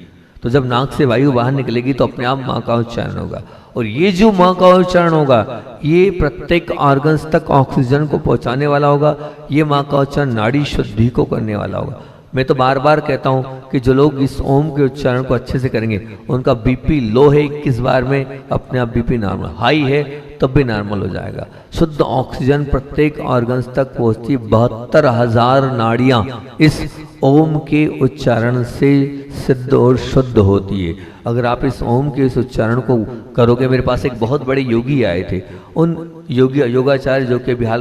तो जब नाक से वायु बाहर निकलेगी तो अपने आप माँ का उच्चारण होगा। और ये जो माँ का उच्चारण होगा ये प्रत्येक ऑर्गन्स तक ऑक्सीजन को पहुंचाने वाला होगा। ये माँ का उच्चारण नाड़ी शुद्धि को करने वाला होगा। मैं तो बार बार कहता हूँ कि जो लोग इस ओम के उच्चारण को अच्छे से करेंगे उनका बीपी लो है 21 बार में अपने आप बीपी नॉर्मल, हाई है तब भी नॉर्मल हो जाएगा। शुद्ध ऑक्सीजन प्रत्येक ऑर्गन्स तक पहुंचती 72,000 नाड़ियां इस ओम के उच्चारण से सिद्ध और शुद्ध होती है। अगर आप इस ओम के इस उच्चारण को करोगे, मेरे पास एक बहुत बड़े योगी आए थे, उन योगाचार्य जो कि बिहार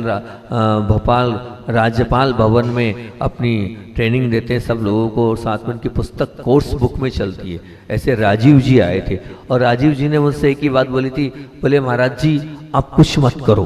भोपाल राज्यपाल भवन में अपनी ट्रेनिंग देते हैं सब लोगों को, और साथ में उनकी पुस्तक कोर्स बुक में चलती है। ऐसे राजीव जी आए थे और राजीव जी ने मुझसे एक ही बात बोली थी, बोले महाराज जी आप कुछ मत करो,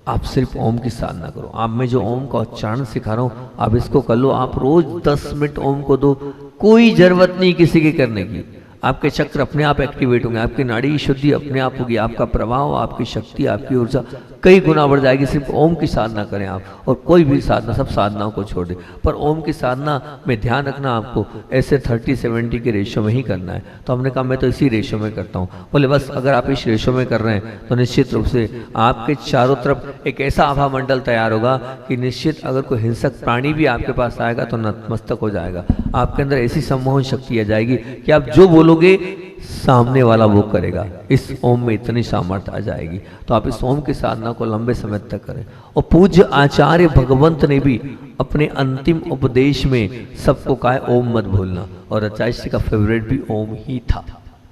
आप सिर्फ ओम की साधना करो। आप मैं जो ओम का उच्चारण सिखा रहा हूँ आप इसको कर लो, आप रोज 10 मिनट ओम को दो, कोई जरूरत नहीं किसी के करने की। आपके चक्र अपने आप एक्टिवेट होंगे, आपकी नाड़ी शुद्धि अपने आप होगी, आपका प्रभाव, आपकी शक्ति, आपकी ऊर्जा कई गुना बढ़ जाएगी। सिर्फ ओम की साधना करें आप, और कोई भी साधना, सब साधनाओं को छोड़ दें, पर ओम की साधना में ध्यान रखना आपको ऐसे 30-70 के रेशो में ही करना है। तो हमने कहा मैं तो इसी रेशो में करता हूँ। बोले बस अगर आप इस रेशो में कर रहे हैं तो निश्चित रूप से आपके चारों तरफ एक ऐसा आभा मंडल तैयार होगा कि निश्चित अगर कोई हिंसक प्राणी भी आपके पास आएगा तो नतमस्तक हो जाएगा। आपके अंदर ऐसी सम्मोहन शक्ति आ जाएगी कि आप जो बोलोगे सामने वाला वो करेगा। इस ओम में इतनी सामर्थ्य आ जाएगी। तो आप इस ओम की साधना को लंबे समय तक करें। और पूज्य आचार्य भगवंत ने भी अपने अंतिम उपदेश में सबको कहा है ओम मत भूलना, और आचार्य श्री का फेवरेट भी ओम ही था,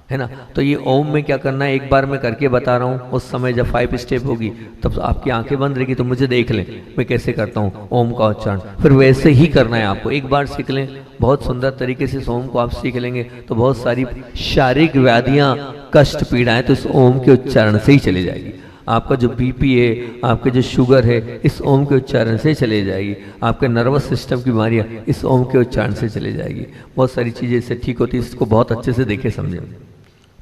है ना। तो ये ओम में क्या करना है, एक बार मैं करके बता रहा हूँ, उस समय जब 5 स्टेप होगी तब आपकी आंखें बंद रहेगी तो मुझे देख लें मैं कैसे करता हूँ ओम का उच्चारण, फिर वैसे ही करना है आपको। एक बार सीख लें, बहुत सुंदर तरीके से इस ओम को आप सीख लेंगे तो बहुत सारी शारीरिक व्याधियाँ, कष्ट, पीड़ाएं तो इस ओम के उच्चारण से ही चली जाएगी। आपका जो बीपी है, आपके जो शुगर है, इस ओम के उच्चारण से चले जाएगी। आपके नर्वस सिस्टम की बीमारियाँ इस ओम के उच्चारण से चले जाएगी। बहुत सारी चीज़ें इससे ठीक होती है। इसको बहुत अच्छे से देखें, समझें।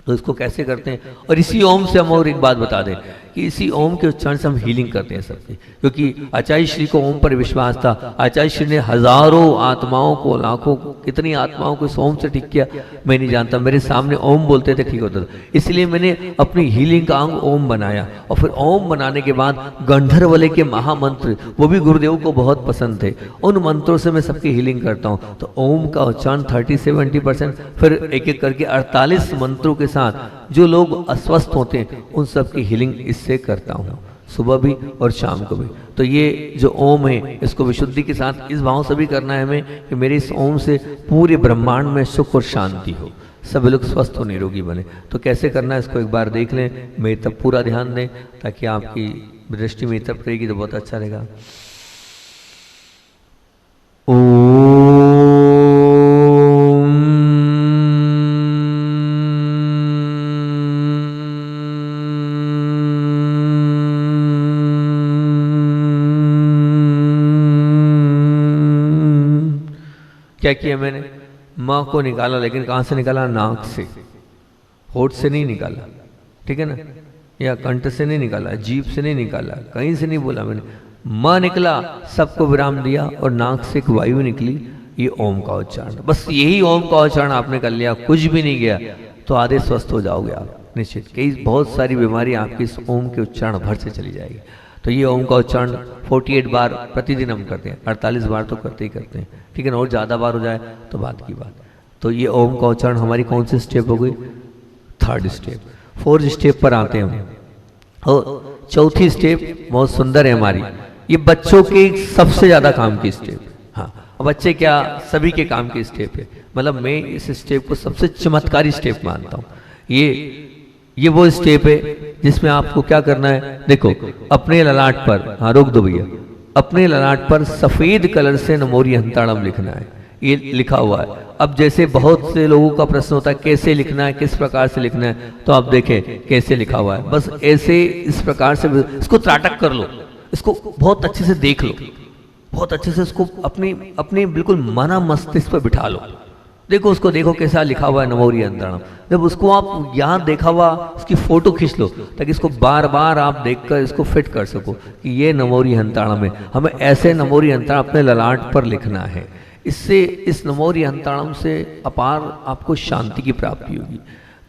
तो इसको कैसे करते हैं, और इसी ओम से हम और एक बात बता दें कि इसी ओम के उच्चारण से हम हीलिंग करते हैं सबकी, क्योंकि आचार्य श्री को ओम पर विश्वास था। आचार्य श्री ने हजारों आत्माओं को, लाखों, कितनी आत्माओं को इस ओम से ठीक किया मैं नहीं जानता। मेरे सामने ओम बोलते थे, ठीक होता था। इसलिए मैंने अपनी हीलिंग का अंग ओम बनाया, और फिर ओम बनाने के बाद गंधर्वले के महामंत्र, वो भी गुरुदेव को बहुत पसंद थे, उन मंत्रों से मैं सबकी हीलिंग करता हूँ। तो ओम का उच्चारण 30-70%, फिर एक एक करके 48 मंत्रों के साथ जो लोग अस्वस्थ होते हैं उन सब की हीलिंग इससे करता हूँ, सुबह भी और शाम को भी। तो ये जो ओम है इसको विशुद्धि के साथ इस भाव से भी करना है हमें कि मेरे इस ओम से पूरे ब्रह्मांड में सुख और शांति हो, सब लोग स्वस्थ और निरोगी बने। तो कैसे करना है इसको एक बार देख लें, मेरी तरफ पूरा ध्यान दें ताकि आपकी दृष्टि मेरी तरफ रहेगी तो बहुत अच्छा रहेगा। क्या किया मैंने, माँ को निकाला, लेकिन कहाँ से निकाला, नाक से, होठ से नहीं निकाला, ठीक है ना, या कंठ से नहीं निकाला, जीभ से नहीं निकाला, कहीं से नहीं बोला मैंने, म निकला, सबको विराम दिया और नाक से एक वायु निकली, ये ओम का उच्चारण। बस यही ओम का उच्चारण आपने कर लिया, कुछ भी नहीं गया, तो आधे स्वस्थ हो जाओगे आप निश्चित। कई बहुत सारी बीमारी आपकी इस ओम के उच्चारण भर से चली जाएगी। तो ये ओम का उच्चारण 48 बार प्रतिदिन हम करते हैं, 48 बार तो करते ही करते हैं, ठीक है ना। और ज़्यादा बार हो जाए तो बात की बात। तो ये ओम का उच्चारण हमारी कौन सी स्टेप हो गई? 3rd step. 4th स्टेप पर आते हैं हम। और चौथी स्टेप बहुत सुंदर है हमारी, ये बच्चों के सबसे ज़्यादा काम की स्टेप। हाँ, बच्चे क्या सभी के काम की स्टेप है, मतलब मैं इस स्टेप को सबसे चमत्कारी स्टेप मानता हूँ। ये वो स्टेप है जिसमें आपको क्या करना है, देखो अपने ललाट पर, हाँ रोक दो भैया, अपने ललाट पर सफेद कलर से नमोरी हंताड़म लिखना है। ये लिखा हुआ है। अब जैसे बहुत से लोगों का प्रश्न होता है कैसे लिखना है, किस प्रकार से लिखना है, तो आप देखें कैसे लिखा हुआ है। बस ऐसे इस प्रकार से इसको त्राटक कर लो, इसको बहुत अच्छे से देख लो, बहुत अच्छे से इसको अपनी बिल्कुल मना मस्तिष्क पर बिठा लो। देखो उसको, देखो कैसा लिखा हुआ है नमोरी अंतरणम। जब उसको आप यहाँ देखा हुआ उसकी फोटो खींच लो, ताकि इसको बार बार आप देखकर इसको फिट कर सको कि ये नमोरी अंतरणम है। हमें ऐसे नमोरी अंतरणम अपने ललाट पर लिखना है। इससे इस नमोरी अंतरणम से अपार आपको शांति की प्राप्ति होगी।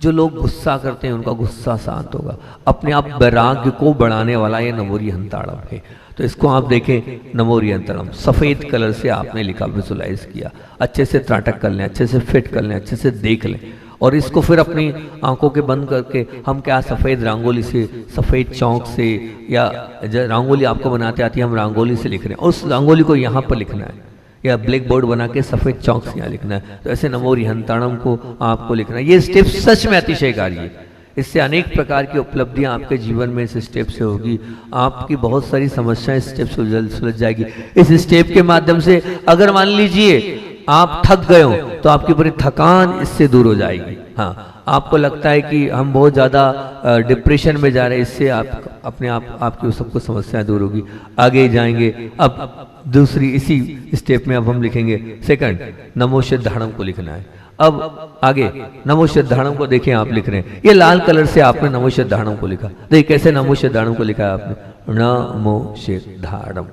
जो लोग गुस्सा करते हैं उनका गुस्सा शांत होगा। अपने आप वैराग्य को बढ़ाने वाला ये नमोरी अंतरणम है। तो इसको आप देखें, नमोरी अंतरणम सफ़ेद कलर से आपने लिखा, विजुलाइज किया, अच्छे से त्राटक कर लें, अच्छे से फिट कर लें, अच्छे से देख लें। और इसको फिर अपनी आंखों के बंद करके हम क्या सफ़ेद रंगोली से, सफ़ेद चौक से, या रंगोली आपको बनाते आती है, हम रंगोली से लिख रहे हैं, उस रंगोली को यहाँ पर लिखना है, या ब्लैक बोर्ड बना के सफ़ेद चौक से यहाँ लिखना है। तो ऐसे नमोरी हंताणम को आपको लिखना है। ये स्टेप सच में अतिशयकारी है। इससे अनेक प्रकार की उपलब्धियां आपके जीवन में इस स्टेप से होगी। आपकी बहुत सारी समस्याएं इस स्टेप से सुलझ जाएगी। इस स्टेप के माध्यम से अगर मान लीजिए आप थक गए हो तो आपकी पूरी थकान इससे दूर हो जाएगी। हाँ, आपको लगता है कि हम बहुत ज़्यादा डिप्रेशन में जा रहे हैं, इससे आप अपने आप आपकी सबको समस्याएं दूर होगी। आगे जाएंगे, अब दूसरी इसी स्टेप में अब हम लिखेंगे 2nd नमो सिद्धाणम को लिखना है। अब आगे नमो सिद्धाणम को देखें, आप लिख रहे हैं, ये लाल कलर से आपने नमो सिद्धाणम को लिखा। देखिए कैसे नमो सिद्धाणम को लिखा है आपने, नमो सिद्धाणम,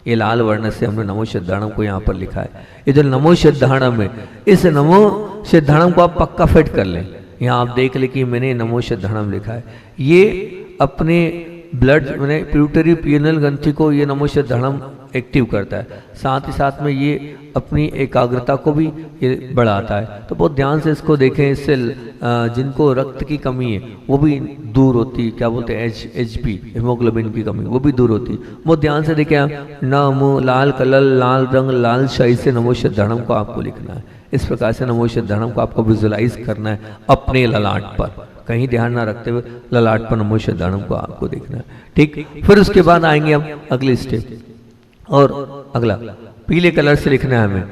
ये लाल वर्ण से हमने नमो सिद्धाणम को यहाँ पर लिखा है। ये जो नमो सिद्धाणम है, इस नमो सिद्धाणम को आप पक्का फिट कर लें। यहाँ आप देख लें कि मैंने नमो सिद्धाणम लिखा है। ये अपने ब्लड मैंने प्यूटरी पीनल ग्रंथि को ये नमो सिद्धाणम एक्टिव करता है। साथ ही साथ में ये अपनी एकाग्रता को भी ये बढ़ाता है। तो बहुत ध्यान से इसको देखें। इससे जिनको रक्त की कमी है वो भी दूर होती है, क्या बोलते हैं HP हीमोग्लोबिन की कमी, वो भी दूर होती है। बहुत ध्यान से देखें आप, नमो लाल कलर, लाल रंग, लाल शाही से नमो सिद्धाणम को आपको लिखना है। इस प्रकार से नमो सिद्धाणम को आपको विजुलाइज करना है अपने ललाट पर, कहीं ध्यान ना रखते हुए ललाट पर नमो सिद्धाणम को आपको देखना है। ठीक, फिर उसके बाद आएंगे हम अगले स्टेप, और अगला पीले कलर से लिखना है हमें।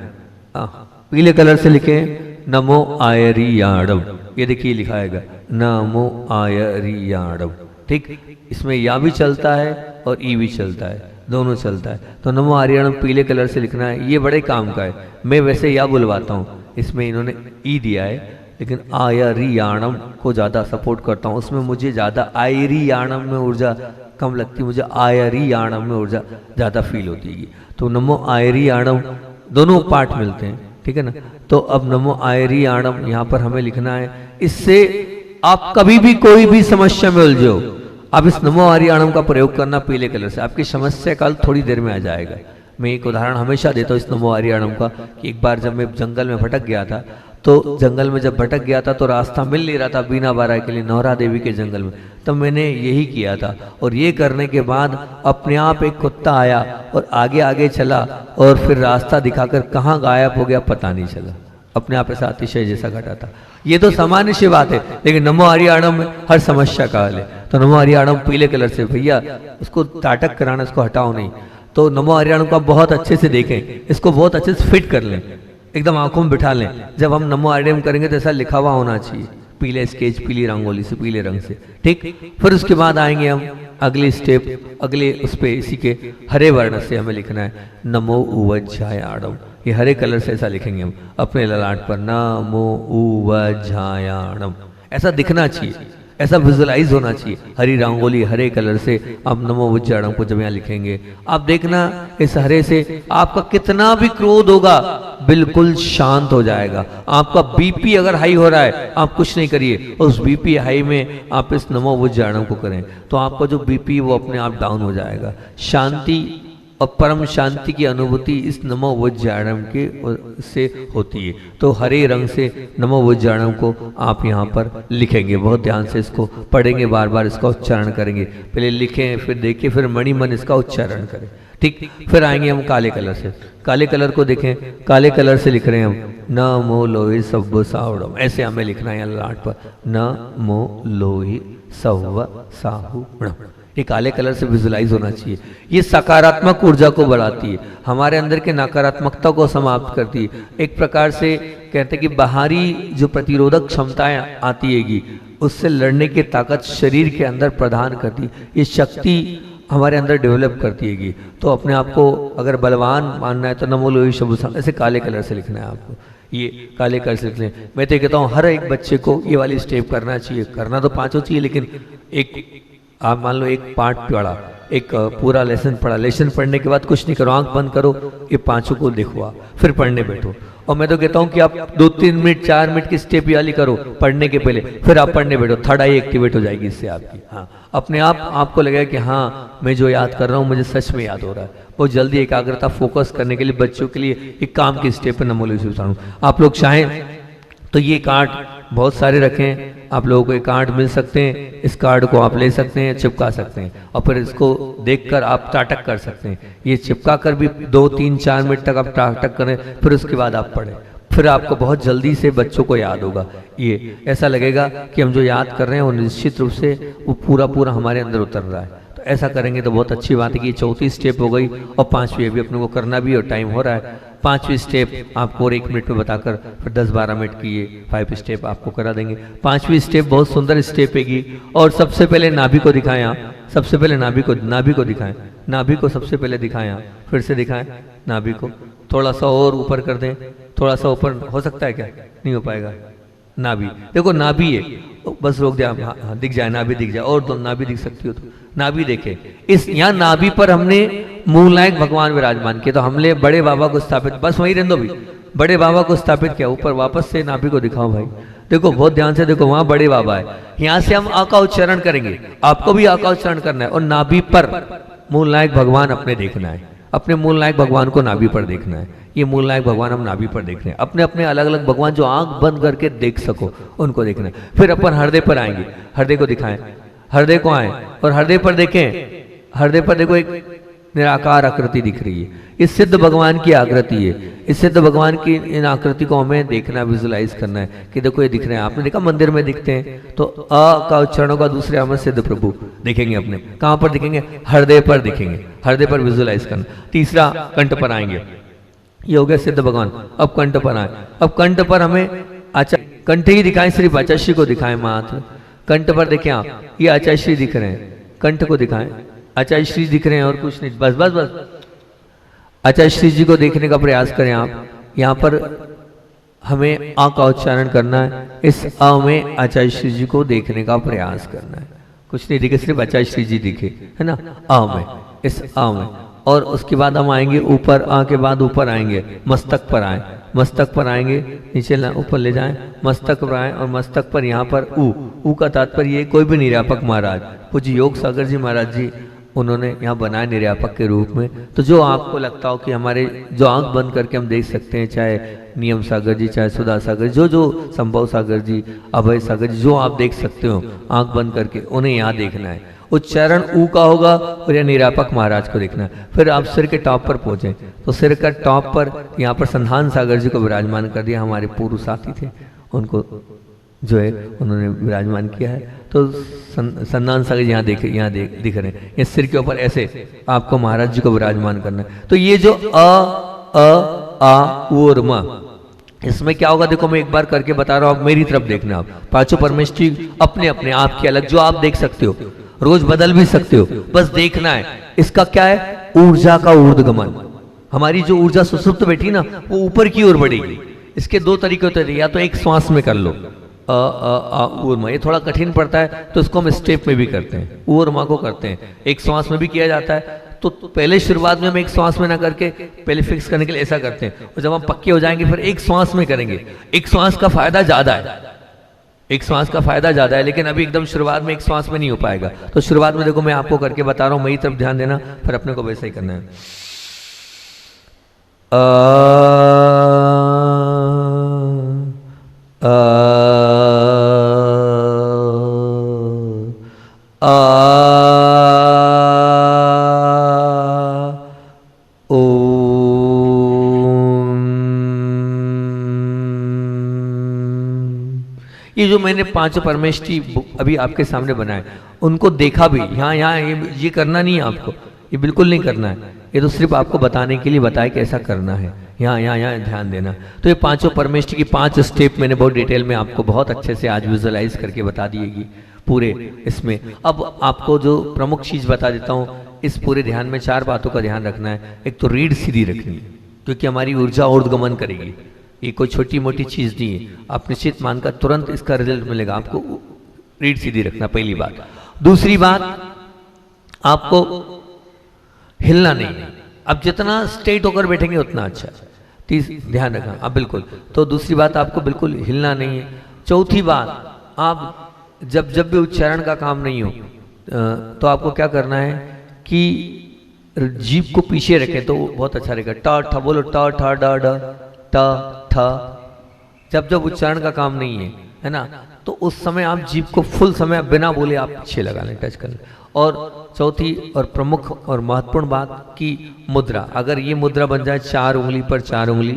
पीले कलर से लिखें नमो आयरियाणम। ये देखिए लिखाएगा नमो आयरियाणम। ठीक, इसमें या भी चलता है और ई भी चलता है, दोनों चलता है। तो नमो आर्याणम पीले कलर से लिखना है। ये बड़े काम का है। मैं वैसे या बुलवाता हूँ, इसमें इन्होंने ई दिया है, लेकिन आयरियाणम को ज़्यादा सपोर्ट करता हूँ। उसमें मुझे ज़्यादा आयरियाणम में ऊर्जा कम लगती है, मुझे आयरियाणम में ऊर्जा ज़्यादा फील होती है। तो नमो आयरियाणम दोनों पार्ट मिलते हैं, ठीक है ना। तो अब नमो आयरियाणम यहाँ पर हमें लिखना है। इससे आप कभी भी कोई भी समस्या में उलझो, आप इस नमो आर्याणम का प्रयोग करना पीले कलर से, आपकी समस्या का हल थोड़ी देर में आ जाएगा। मैं एक उदाहरण हमेशा देता हूँ इस नमो आर्याणम का, कि एक बार जब मैं जंगल में भटक गया था, तो जंगल में जब भटक गया था तो रास्ता मिल नहीं रहा था बीना बारा के लिए, नौरा देवी के जंगल में। तब मैंने यही किया था, और ये करने के बाद अपने आप एक कुत्ता आया और आगे आगे चला, और फिर रास्ता दिखाकर कहाँ गायब हो गया पता नहीं चला। अपने आप ऐसा अतिशय जैसा घटा था। ये तो सामान्य सी बात है, लेकिन नमो आर्याणम में हर समस्या का हल है। तो नमो आर्याणम पीले कलर से, भैया उसको ताटक कराना, इसको हटाओ नहीं। तो नमो आर्याणम को बहुत अच्छे से देखें, इसको बहुत अच्छे से फिट कर लें, एकदम आंखों में बिठा लें। जब हम नमो आर्याणम करेंगे तो ऐसा लिखा हुआ होना चाहिए, पीले स्केच, पीली रंगोली से, पीले रंग से। ठीक, फिर उसके बाद आएंगे हम अगले स्टेप, अगले उस पे इसी के हरे वर्ण से हमें लिखना है नमो उवज्झायाणम। ये हरे कलर से ऐसा लिखेंगे हम अपने ललाट पर, नमो उवज्झायाणम। ऐसा दिखना चाहिए, ऐसा विजुअलाइज होना चाहिए। हरी रंगोली हरे कलर से आप नमो बुज्जाड़म को जब यहाँ लिखेंगे, आप देखना इस हरे से आपका कितना भी क्रोध होगा बिल्कुल शांत हो जाएगा। आपका बीपी अगर हाई हो रहा है, आप कुछ नहीं करिए, उस बीपी हाई में आप इस नमो बुज्जाड़म को करें तो आपका जो बीपी वो अपने आप डाउन हो जाएगा। शांति और परम शांति की अनुभूति इस नमो बुज्जाड़म के से होती है। तो हरे रंग से नमो बुज्जाड़म को आप यहाँ पर लिखेंगे, बहुत ध्यान से इसको पढ़ेंगे, बार बार इसका उच्चारण करेंगे। पहले लिखें, फिर देखें, फिर मणि मन इसका उच्चारण करें, ठीक। फिर आएंगे हम काले कलर से। काले कलर को देखें, काले कलर से लिख रहे हैं हम नमो लोहि सव्व साहुड़म, ऐसे हमें लिखना है लाट पर, नमो लोहि सव्व साहुड़म। ये काले कलर से विजुलाइज होना चाहिए। ये सकारात्मक ऊर्जा को बढ़ाती है, हमारे अंदर के नकारात्मकता को समाप्त करती है। एक प्रकार से कहते हैं कि बाहरी जो प्रतिरोधक क्षमताएं आती हैगी उससे लड़ने की ताकत शरीर के अंदर प्रदान करती है, ये शक्ति हमारे अंदर डेवलप करती हैगी। तो अपने आप को अगर बलवान मानना है तो नमो लोहि सव्व साहुड़म ऐसे काले कलर से लिखना है आपको, ये काले कलर से लिख लें। मैं तो कहता हूँ हर एक बच्चे को ये वाली स्टेप करना चाहिए। करना तो पांचों चाहिए, लेकिन एक आप मान लो एक पार्ट पढ़ा, एक पूरा लेसन पढ़ा, लेसन पढ़ने के बाद कुछ नहीं करो, आंख बंद करो, ये पांचों को देखो, फिर पढ़ने बैठो। और मैं तो कहता हूँ कि आप 2-3 मिनट 4 मिनट की स्टेप वाली करो पढ़ने के पहले, फिर आप पढ़ने बैठो, थर्ड आई एक्टिवेट हो जाएगी इससे आपकी। हाँ, अपने आप आपको लगेगा कि हाँ मैं जो याद कर रहा हूँ मुझे सच में याद हो रहा है। बहुत जल्दी एकाग्रता फोकस करने के लिए बच्चों के लिए एक काम की स्टेप है नमो लोहि सव्व साहुड़म। आप लोग चाहें तो ये कार्ड बहुत सारे रखें, आप लोगों को एक कार्ड मिल सकते हैं, इस कार्ड को आप ले सकते हैं, चिपका सकते हैं और फिर इसको देखकर आप टाटक कर सकते हैं। ये चिपका कर भी 2-3-4 मिनट तक आप टाटक करें, फिर उसके बाद आप पढ़ें, फिर आपको बहुत जल्दी से बच्चों को याद होगा। ये ऐसा लगेगा कि हम जो याद कर रहे हैं वो निश्चित रूप से वो पूरा हमारे अंदर उतर रहा है। तो ऐसा करेंगे तो बहुत अच्छी बात है कि 4थी स्टेप हो गई और 5वीं अभी अपने को करना भी और टाइम हो रहा है। 5वीं स्टेप आपको और 1 मिनट में बताकर फिर 10-12 मिनट की ये 5 स्टेप आपको करा देंगे। 5वीं स्टेप बहुत सुंदर स्टेप हैगी और सबसे पहले नाभि को दिखाएं आप, सबसे पहले नाभि को दिखाएं, नाभि को सबसे पहले दिखाएं आप, फिर से दिखाएं नाभि को, थोड़ा सा और ऊपर कर दें, थोड़ा सा ऊपर हो सकता है क्या? नहीं हो पाएगा। नाभि देखो, नाभि है, बस रोक दिया, हाँ दिख जाए, नाभि दिख जाए, और तो नाभि दिख सकती हो तो नाभि देखे। इस यहाँ नाभि पर हमने मूलनायक भगवान विराजमान किए, तो हमने बड़े बाबा को स्थापित, बस वहीं रहने दो भी, बड़े बाबा को स्थापित किया। ऊपर वापस से नाभि को दिखाओ भाई, देखो बहुत ध्यान से देखो, वहां बड़े बाबा है। यहाँ से हम आ का उच्चारण करेंगे, आपको भी आ का उच्चारण करना है और नाभि पर मूलनायक भगवान अपने देखना है, अपने मूलनायक भगवान को नाभि पर देखना है। ये मूलनायक भगवान हम नाभि पर देख रहे हैं, अपने अपने अलग अलग भगवान जो आंख बंद करके देख सको उनको देखना है। फिर अपन हृदय पर आएंगे, हृदय को दिखाएं, हृदय को आए और हृदय पर देखें, हृदय पर देखो एक निराकार आकृति दिख रही है, इस सिद्ध भगवान की आकृति है। इस सिद्ध भगवान की इन आकृति को हमें देखना, विजुलाइज करना है कि देखो ये दिख रहे हैं। आपने देखा मंदिर में दिखते हैं, तो अ का उच्चारण होगा, दूसरे हमें सिद्ध प्रभु दिखेंगे। अपने कहाँ पर दिखेंगे? हृदय पर दिखेंगे, हृदय पर विजुलाइज करना। तीसरा कंठ पर आएंगे, ये हो गया सिद्ध भगवान। अब कंठ पर आए, अब कंठ पर हमें कंठ ही दिखाएं, सिर्फ आचार्य को दिखाएं मात्र। कंठ पर देखें आप, ये आचार्य दिख रहे हैं, कंठ को दिखाएं, आचार्य दिख रहे हैं और कुछ नहीं, बस बस बस आचार्य जी को देखने का प्रयास करें आप। यहाँ पर हमें आ का उच्चारण करना है, इस अ में आचार्य जी को देखने का प्रयास करना है। कुछ नहीं दिखे, सिर्फ आचार्य जी दिखे, है ना, अ में, इस अ में। और उसके बाद हम आएंगे ऊपर, आ के बाद ऊपर आएंगे, मस्तक पर आए, मस्तक पर आएंगे, नीचे ऊपर ले जाएं, मस्तक पर आए और मस्तक पर यहाँ पर ऊ का तात्पर्य कोई भी निर्यापक महाराज, पूज्य योग सागर जी महाराज जी उन्होंने यहाँ बनाया निर्यापक के रूप में। तो जो आपको लगता हो कि हमारे जो आंख बंद करके हम देख सकते हैं, चाहे नियम सागर जी, चाहे सुधा सागर, जो संभव सागर जी, अभय सागर जी, जो आप देख सकते हो आंख बंद करके, उन्हें यहाँ देखना है। उच्चारण ऊ का होगा और यह निरापक महाराज को देखना है। फिर आप सिर के टॉप पर पहुंचे, तो सिर का टॉप पर यहाँ पर संधान सागर जी को विराजमान कर दिया, हमारे पूर्व साथी थे, उनको जो है उन्होंने विराजमान किया है। तो संधान सागर यहाँ दिख रहे हैं, ये सिर के ऊपर ऐसे आपको महाराज जी को विराजमान करना है। तो ये जो आ ऊ और म, इसमें क्या होगा देखो, मैं एक बार करके बता रहा हूँ, आप मेरी तरफ देखना। आप पांचों परमेष्ठी अपने अपने आप के अलग, जो आप देख सकते हो, रोज बदल भी सकते हो, बस देखना है। इसका क्या है? ऊर्जा का ऊर्ध्वगमन। हमारी जो ऊर्जा सुसुप्त बैठी ना, वो ऊपर की ओर बढ़ेगी। इसके 2 तरीके होते हैं, या तो एक श्वास में कर लो, आ ऊर मा, ये थोड़ा कठिन पड़ता है तो इसको हम स्टेप में भी करते हैं, ऊर मा को करते हैं, एक श्वास में भी किया जाता है। तो पहले शुरुआत में हम एक श्वास में ना करके पहले फिक्स करने के लिए ऐसा करते हैं, और जब हम पक्के हो जाएंगे फिर एक श्वास में करेंगे। एक श्वास का फायदा ज्यादा है, एक श्वास का फायदा ज्यादा है, लेकिन अभी एकदम शुरुआत में एक श्वास में नहीं हो पाएगा। तो शुरुआत में देखो मैं आपको करके बता रहा हूं, मेरी तरफ ध्यान देना, फिर अपने को वैसे ही करना है। ये जो मैंने पांचों परमेष्ठी अभी आपके सामने बनाए, उनको देखा भी, यहाँ ये करना नहीं है आपको, ये बिल्कुल नहीं करना है, ये तो सिर्फ आपको बताने के लिए बताया कि ऐसा करना है, यहाँ ध्यान देना। तो ये पांचों परमेष्ठी की 5 स्टेप मैंने बहुत डिटेल में आपको बहुत अच्छे से आज विजुअलाइज करके बता दिएगी पूरे इसमें। अब आपको जो प्रमुख चीज बता देता हूँ, इस पूरे ध्यान में 4 बातों का ध्यान रखना है। एक तो रीढ़ सीधी रखनी है, क्योंकि हमारी ऊर्जा ऊर्ध्वगमन करेगी, ये कोई छोटी मोटी चीज नहीं है, आप निश्चित मानकर तुरंत इसका रिजल्ट मिलेगा। आपको रीढ़ सीधी रखना पहली बात। दूसरी बात, आपको हिलना नहीं है, अब जितना स्ट्रेट होकर बैठेंगे उतना अच्छा है, ध्यान रखना आप बिल्कुल। तो दूसरी बात, आपको बिल्कुल हिलना नहीं है। चौथी बात, आप जब भी उच्चारण का काम नहीं हो तो आपको क्या करना है कि जीभ को पीछे रखें तो बहुत अच्छा रहेगा। ट ठ बोलो, ट ठ ड ड ट ठ, जब उच्चारण का काम नहीं है ना, तो उस समय आप जीभ को फुल समय बिना बोले आप पीछे लगा लें, टच कर लें। और चौथी और प्रमुख और महत्वपूर्ण बात की मुद्रा, अगर ये मुद्रा बन जाए 4 उंगली पर 4 उंगली,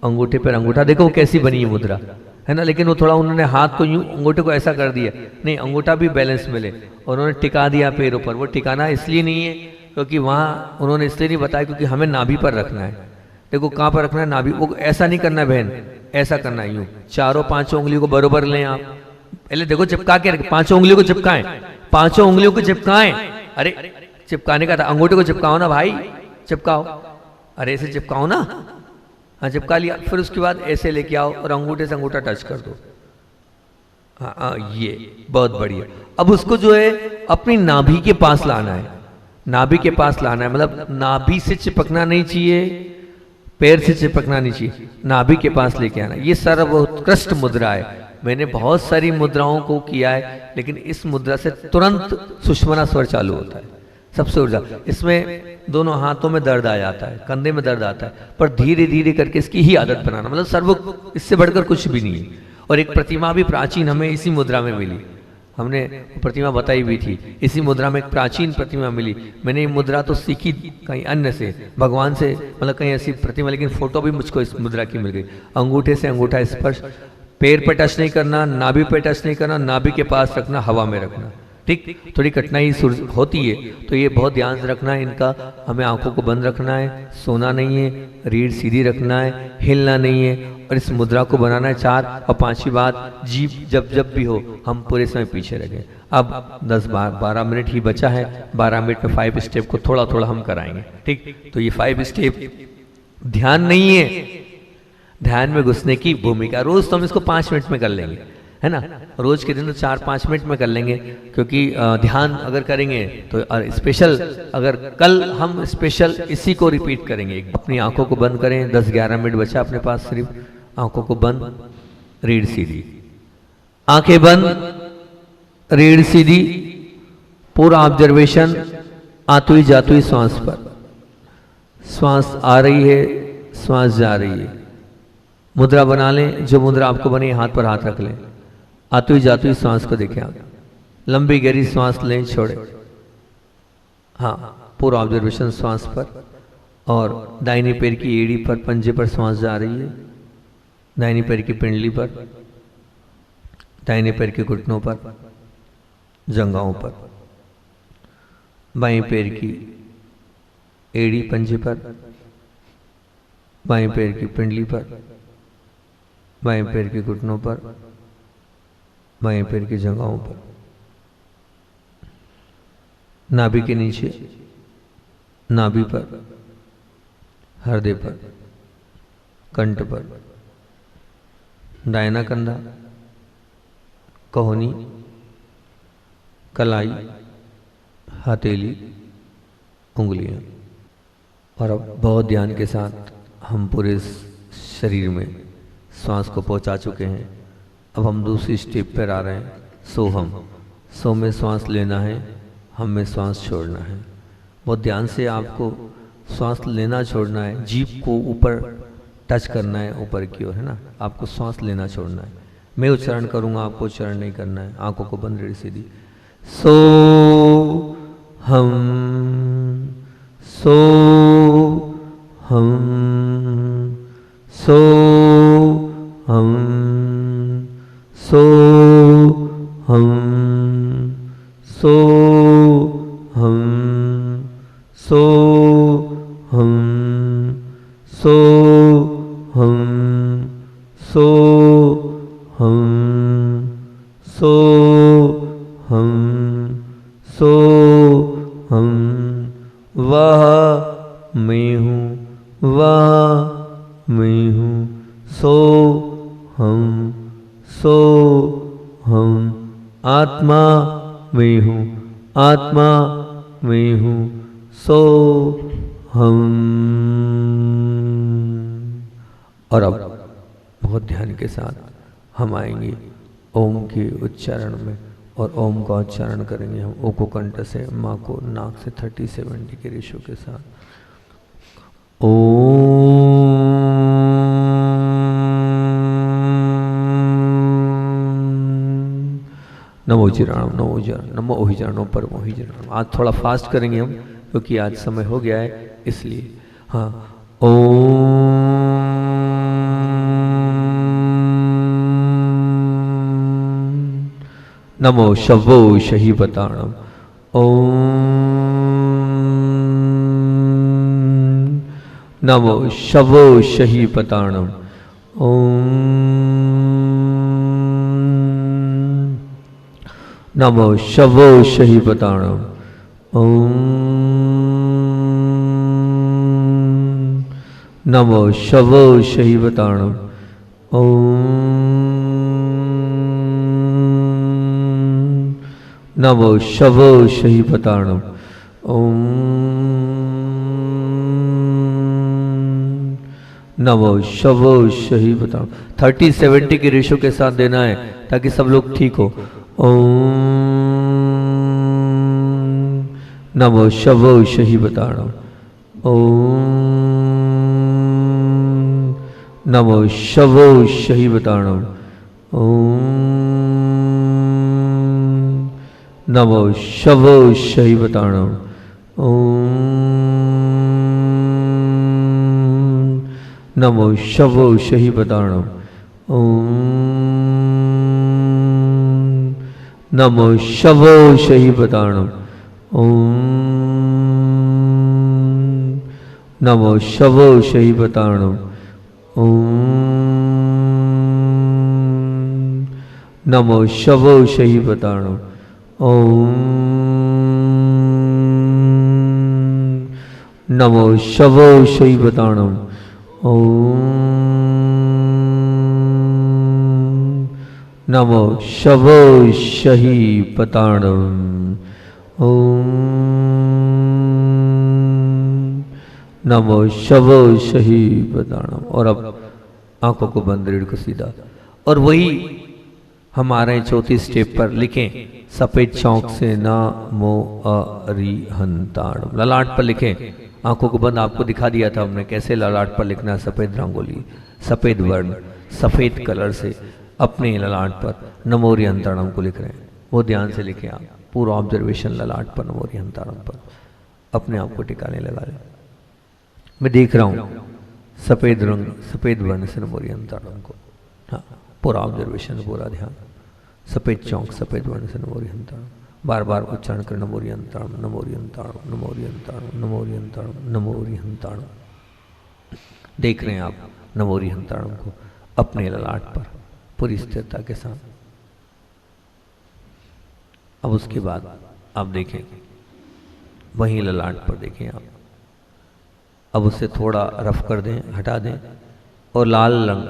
अंगूठे पर अंगूठा, देखो कैसी बनी है मुद्रा, है ना। लेकिन वो थोड़ा उन्होंने हाथ को यूं अंगूठे को ऐसा कर दिया, नहीं अंगूठा भी बैलेंस मिले, और उन्होंने टिका दिया पैरों पर। वो टिकाना इसलिए नहीं है क्योंकि वहाँ उन्होंने इसलिए नहीं बताया क्योंकि हमें नाभि पर रखना है। देखो कहाँ पर रखना है, नाभि। वो ऐसा नहीं करना बहन, ऐसा करना है यूं, 4 उंगलियों को बरोबर लें आप। पहले देखो चिपका के रखें, 5 उंगलियों को चिपकाएं, 5 उंगलियों को चिपकाएं। अरे चिपकाने का था, अंगूठे को चिपकाओ ना भाई, चिपकाओ, अरे ऐसे चिपकाओ ना, हाँ चिपका लिया। फिर उसके बाद ऐसे लेके आओ और अंगूठे से अंगूठा टच कर दो, हाँ ये बहुत बढ़िया। अब उसको जो है अपनी नाभि के पास लाना है, नाभि के पास लाना है, मतलब नाभि से चिपकना नहीं चाहिए, पैर से चिपकना नहीं चाहिए, नाभि के पास लेके आना। ये सर्वोत्कृष्ट मुद्रा है। मैंने बहुत सारी मुद्राओं को किया है, लेकिन इस मुद्रा से तुरंत सुषुम्ना स्वर चालू होता है, सबसे ऊर्जा। इसमें दोनों हाथों में दर्द आ जाता है, कंधे में दर्द आता है, पर धीरे धीरे करके इसकी ही आदत बनाना, मतलब सर्व इससे बढ़कर कुछ भी नहीं है। और एक प्रतिमा भी प्राचीन हमें इसी मुद्रा में मिली, हमने प्रतिमा बताई भी थी, इसी मुद्रा में एक प्राचीन प्रतिमा मिली। मैंने ये मुद्रा तो सीखी कहीं अन्य से, भगवान से, मतलब कहीं ऐसी प्रतिमा, लेकिन फोटो भी मुझको इस मुद्रा की मिल गई। अंगूठे से अंगूठा स्पर्श, पैर पे टच नहीं करना, नाभि पे टच नहीं करना, नाभि के पास रखना, हवा में रखना, ठीक। थोड़ी कठिनाई होती है, तो ये बहुत ध्यान से रखना है इनका। हमें आंखों को बंद रखना है, सोना नहीं है, रीढ़ सीधी रखना है, हिलना नहीं है, और इस मुद्रा को बनाना है 4। और 5वीं बात, जीभ जब भी हो हम पूरे समय पीछे रखें। अब 10-12 मिनट ही बचा है, 12 मिनट में 5 स्टेप को थोड़ा थोड़ा हम कराएंगे, ठीक। तो ये 5 स्टेप ध्यान नहीं है, ध्यान में घुसने की भूमिका। रोज तो हम इसको 5 मिनट में कर लेंगे, है ना, रोज के दिन तो 4-5 मिनट में कर लेंगे, क्योंकि ध्यान अगर करेंगे तो स्पेशल, अगर कल हम स्पेशल इसी को रिपीट करेंगे। अपनी आंखों को बंद करें, 10-11 मिनट बचा अपने पास, सिर्फ आंखों को बंद, रीढ़ सीधी, आंखें बंद, रीढ़ सीधी, पूरा ऑब्जर्वेशन आतुई जातुई श्वास पर। श्वास आ रही है, श्वास जा रही है। मुद्रा बना लें, जो मुद्रा आपको बनी हाथ पर हाथ रख लें, आतुई जातुई श्वास को देखें आप, लंबी गहरी श्वास लें, छोड़े, हाँ पूरा ऑब्जर्वेशन श्वास पर। और दाहिने पैर की एड़ी पर, पंजे पर श्वास जा रही है, दाहिने पैर की पिंडली पर, दाहिने पैर के घुटनों पर, जंघाओं पर, बाएं पैर की एड़ी पंजे पर, बाएं पैर की पिंडली पर, बाएं पैर के घुटनों पर, बाएं पैर की जंघाओं पर, नाभि के नीचे, नाभि पर, हृदय पर, कंठ पर, दाहिना कंधा, कहोनी, कलाई, हथेली, उंगलियां। और अब बहुत ध्यान के साथ हम पूरे शरीर में श्वास को पहुंचा चुके हैं। अब हम दूसरी स्टेप पर आ रहे हैं, सोहम। सो में श्वास लेना है, हम में श्वास छोड़ना है। बहुत ध्यान से आपको श्वास लेना छोड़ना है, जीभ को ऊपर टच करना है, ऊपर की ओर, है ना। आपको श्वास लेना छोड़ना है। मैं उच्चारण करूंगा, आपको उच्चारण नहीं करना है। आंखों को बंद, रीढ़ सीधी। सो हम, सो हम, सो हम, सो हम, सो हम, सो हम, सो हम, सो हम, सो हम, सो हम। वह मैं हूँ, वह मैं हूँ। सो हम, सो हम। आत्मा मैं हूँ, आत्मा मैं हूँ। सो हम। और अब बहुत ध्यान के साथ हम आएंगे ओम के उच्चारण में, और ओम का उच्चारण करेंगे हम। ओ को कंठ से, माँ को नाक से 30-70 के रेशो के साथ। नमो चिराणम, नमो चिराणम, नमो ओहिजाणो परमो ओहिजाणम। आज थोड़ा फास्ट करेंगे हम, क्योंकि आज समय हो गया है, इसलिए। हाँ, नमो शवो शहीपताणम। ओम नमो शवो शहीपताणम। ओम नमो शवो शहीपताणम। ओम नमो शवो शहीपताणम। ओम नमो शवो शहीपताणम। ओम नमो शवो शहीपताणम। 30-70 के रेशो के साथ देना है, ताकि सब लोग ठीक हो। ओम नमो शवो शहीपताणम। ओम नमो शवो शहीपताणम। ओम नमो शवो शहीपताणम। ओम नमो शवो शहीपताणम। ओम नमो शवो शहीपताणम। ओम नमो शवो शहीपताणम। ओम नमो शवो शहीपताणम। ओम नमो शवो शहीपताणम। ओम नमो शवो शहीपताणम। ओम नमो शवो शहीपताणम। और अब आंखों को बंद, रीढ़ को सीधा। और वही हम आ रहे हैं चौथी स्टेप पर। लिखें सफेद चौक से, नमो अरिहंताणम। ललाट पर लिखें, आंखों को बंद। आपको दिखा दिया था हमने कैसे ललाट पर लिखना है। सफेद रंगोली, सफेद वर्ण, सफेद कलर से अपने ललाट पर नमो अरिहंताणम को लिख रहे हैं। वो ध्यान से लिखें आप, पूरा ऑब्जर्वेशन ललाट पर नमो अरिहंताणम पर। अपने आप को टिकाने लगा लें। मैं देख रहा हूँ सफेद रंग, सफेद वर्ण से नमो अरिहंताणम को। हाँ, पूरा ऑब्जर्वेशन, पूरा ध्यान। सफेद चौक, सफेद वर्ण से नमो अरिहंताणम। बार बार उच्चारण कर, नमो अरिहंताणम, नमो अरिहंताणम, नमो अरिहंताणम, नमो अरिहंताणम, नमो अरिहंताणम। देख रहे हैं आप नमो अरिहंताणम को अपने ललाट पर पूरी स्थिरता के साथ। अब उसके बाद आप देखें, वहीं ललाट पर देखें आप। अब उसे थोड़ा रफ कर दें, हटा दें, और लाल रंग,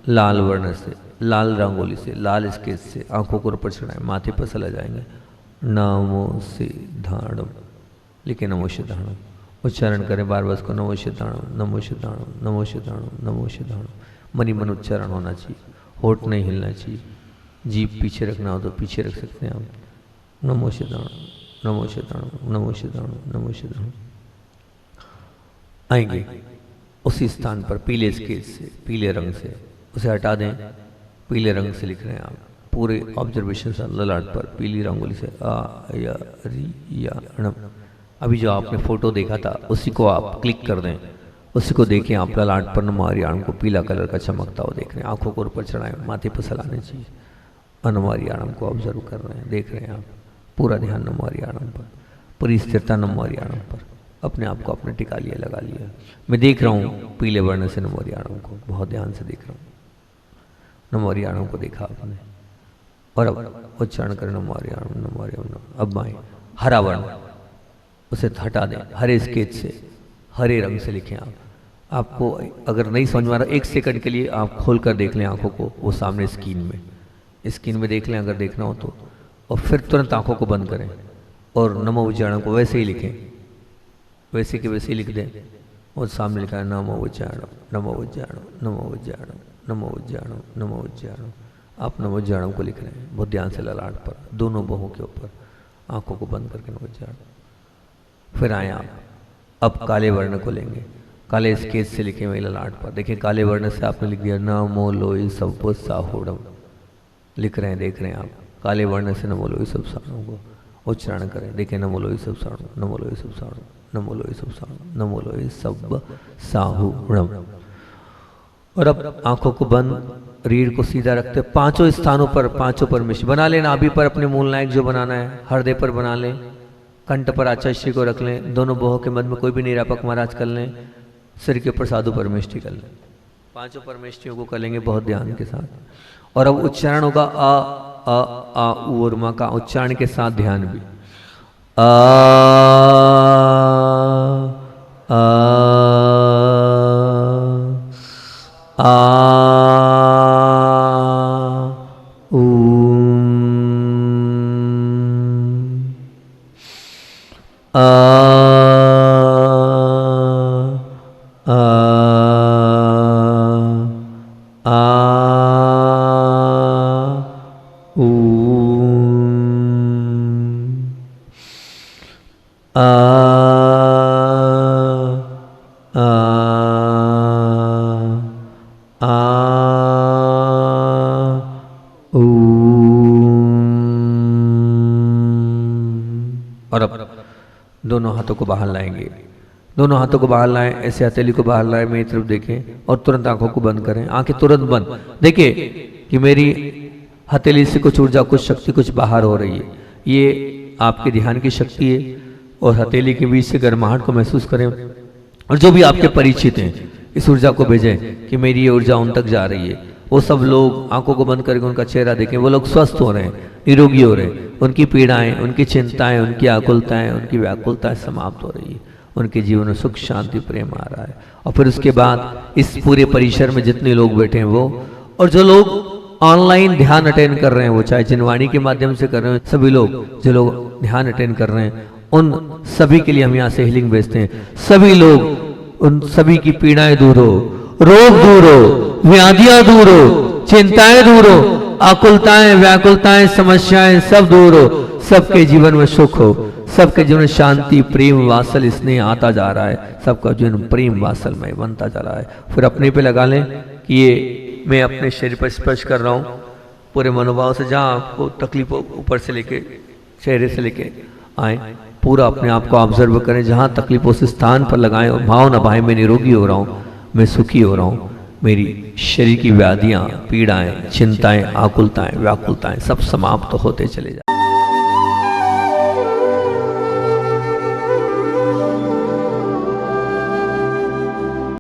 लाल वर्ण से लाल रंगोली से, लाल स्केच से आंखों को ऊपर चढ़ाएं, माथे पर चला जाएंगे। नमो सिद्धाणम, लिखे नमो सिद्धाणम, उच्चारण करें बार बार उसको, नमो सिद्धाणम, नमो सिद्धाणम, नमो सिद्धाणम, नमो सिद्धाणम। मनी मन उच्चारण होना चाहिए, होठ नहीं हिलना चाहिए। जीभ पीछे रखना हो तो पीछे रख सकते हैं आप। नमो सिद्धाणम, नमो सिद्धाणम, नमो सिद्धाणम, नमो सिद्धाणम। आएंगे उसी स्थान पर पीले स्केच से, पीले रंग से, उसे हटा दें, पीले रंग से लिख रहे हैं आप पूरे ऑब्जर्वेशन से ललाट पर पीली रंगोली से आ या री या णम। अभी जो आपने फोटो देखा था उसी को आप क्लिक कर दें, उसी को देखें आप ललाट पर नमोहरियाणम को पीला कलर का चमकता हुआ देख रहे हैं। आंखों को ऊपर चढ़ाएं, माथे पर सलाने चाहिए। नमोहरियाणम को ऑब्जर्व कर रहे हैं, देख रहे हैं आप, पूरा ध्यान नमोहरियाणम पर, पूरी स्थिरता नमोहरियाणम पर। अपने आप को आपने टिका लिया, लगा लिया। मैं देख रहा हूँ पीले वर्ण से नमोहरियाणम को, बहुत ध्यान से देख रहा हूँ। नमोहरियाणम को देखा आपने और अब उच्चारण करें नमोहरियाणम, नमोहरियाणम। अब आए हरा वर्ण, उसे हटा दें, हरे स्केच से, हरे रंग से लिखें आप। आपको अगर नहीं समझ में आ रहा, 1 सेकंड के लिए आप खोल कर देख लें आंखों को, वो सामने स्क्रीन में देख लें अगर देखना हो तो, और फिर तुरंत आंखों को बंद करें और नमो उच्चारण को वैसे ही लिखें, वैसे के वैसे ही लिख दें। और सामने लिखा है नमो उच्चारण, नमो उच्चारण, नमो उच्चारण, नमो उच्चारण, नमो उच्चारण। आप नमो उच्चारण को लिख रहे हैं बहुत ध्यान से ललाट पर, दोनों बाहों के ऊपर, आंखों को बंद करके नमो उच्चारण। फिर आए आप, अब काले वर्ण को लेंगे, काले स्केच से लिखे हुए ललाट पर। देखिए काले वर्ण से आपने लिख दिया नमो लोई सब साहुड़म, लिख रहे हैं, देख रहे हैं आप। काले वर्ण से नमो लोई सब साहुड़म को उच्चारण करें। देखिए नमो लोई सब साहुड़म, नमो लोई सब साहुड़म, नमो लोई सब साहुड़म, नमो लोई सब साहुड़म। और अब आंखों को बंद, रीढ़ को सीधा रखते, पांचों स्थानों पर, पांचों पर मिश्र बना लें। नाभि पर अपने मूलनायक जो बनाना है, हृदय पर बना लें, कंठ पर आचार्य को रख लें, दोनों बाहों के मध्य में कोई भी निरापक महाराज कर लें, सिर के ऊपर साधु परमेष्ठी कर लें। पांचों परमेष्ठियों को कर लेंगे बहुत ध्यान के साथ। और अब उच्चारण होगा आ उ और मा का उच्चारण के साथ ध्यान भी। आ और अब दोनों हाथों को बाहर लाएंगे, दोनों हाथों को बाहर लाएं, ऐसे हथेली को बाहर लाएं, मेरी तरफ देखें और तुरंत आंखों को बंद करें। आंखें तुरंत बंद। देखिए कि मेरी हथेली से कुछ ऊर्जा, कुछ शक्ति कुछ बाहर हो रही है, ये आपके ध्यान की शक्ति है। और हथेली के बीच से गर्माहट को महसूस करें और जो भी आपके परिचित हैं इस ऊर्जा को भेजें कि मेरी ये ऊर्जा उन तक जा रही है। वो सब लोग आंखों को बंद करके उनका चेहरा देखें, वो लोग स्वस्थ हो रहे हैं, निरोगी हो रहे हैं, उनकी पीड़ाएं, उनकी चिंताएं, उनकी आकुलताएं, उनकी व्याकुलताएं समाप्त हो रही है, उनके जीवन में सुख शांति प्रेम आ रहा है। और फिर उसके बाद इस पूरे परिसर में जितने लोग बैठे हैं वो, और जो लोग ऑनलाइन ध्यान अटेंड कर रहे हैं, वो चाहे जिनवाणी के माध्यम से कर रहे हैं, सभी लोग जो लोग ध्यान अटेंड कर रहे हैं उन सभी के लिए हम यहाँ से हीलिंग भेजते हैं। सभी लोग, उन सभी की पीड़ाएं दूर हो, रोग दूर हो, व्याधियां दूर हो, चिंताएं दूर हो, आकुलताएं, व्याकुलताएं, समस्याएं सब दूर हो, सबके जीवन में सुख हो, सबके जीवन में शांति प्रेम वात्सल स्नेह आता जा रहा है, सबका जीवन प्रेम वात्सलमय बनता जा रहा है। फिर अपने पे लगा लें कि ये मैं अपने शरीर पर स्पर्श कर रहा हूँ पूरे मनोभाव से, जहाँ आपको तकलीफ ऊपर से लेके चेहरे से लेके आए, पूरा अपने आप को ऑब्जर्व करें, जहाँ तकलीफ उस स्थान पर लगाएं और भाव न भाई मैं निरोगी हो रहा हूँ, मैं सुखी हो रहा हूँ, मेरी शरीर की व्याधियाँ, पीड़ाएं, चिंताएं, आकुलताएं, व्याकुलताएं सब समाप्त होते चले जाए।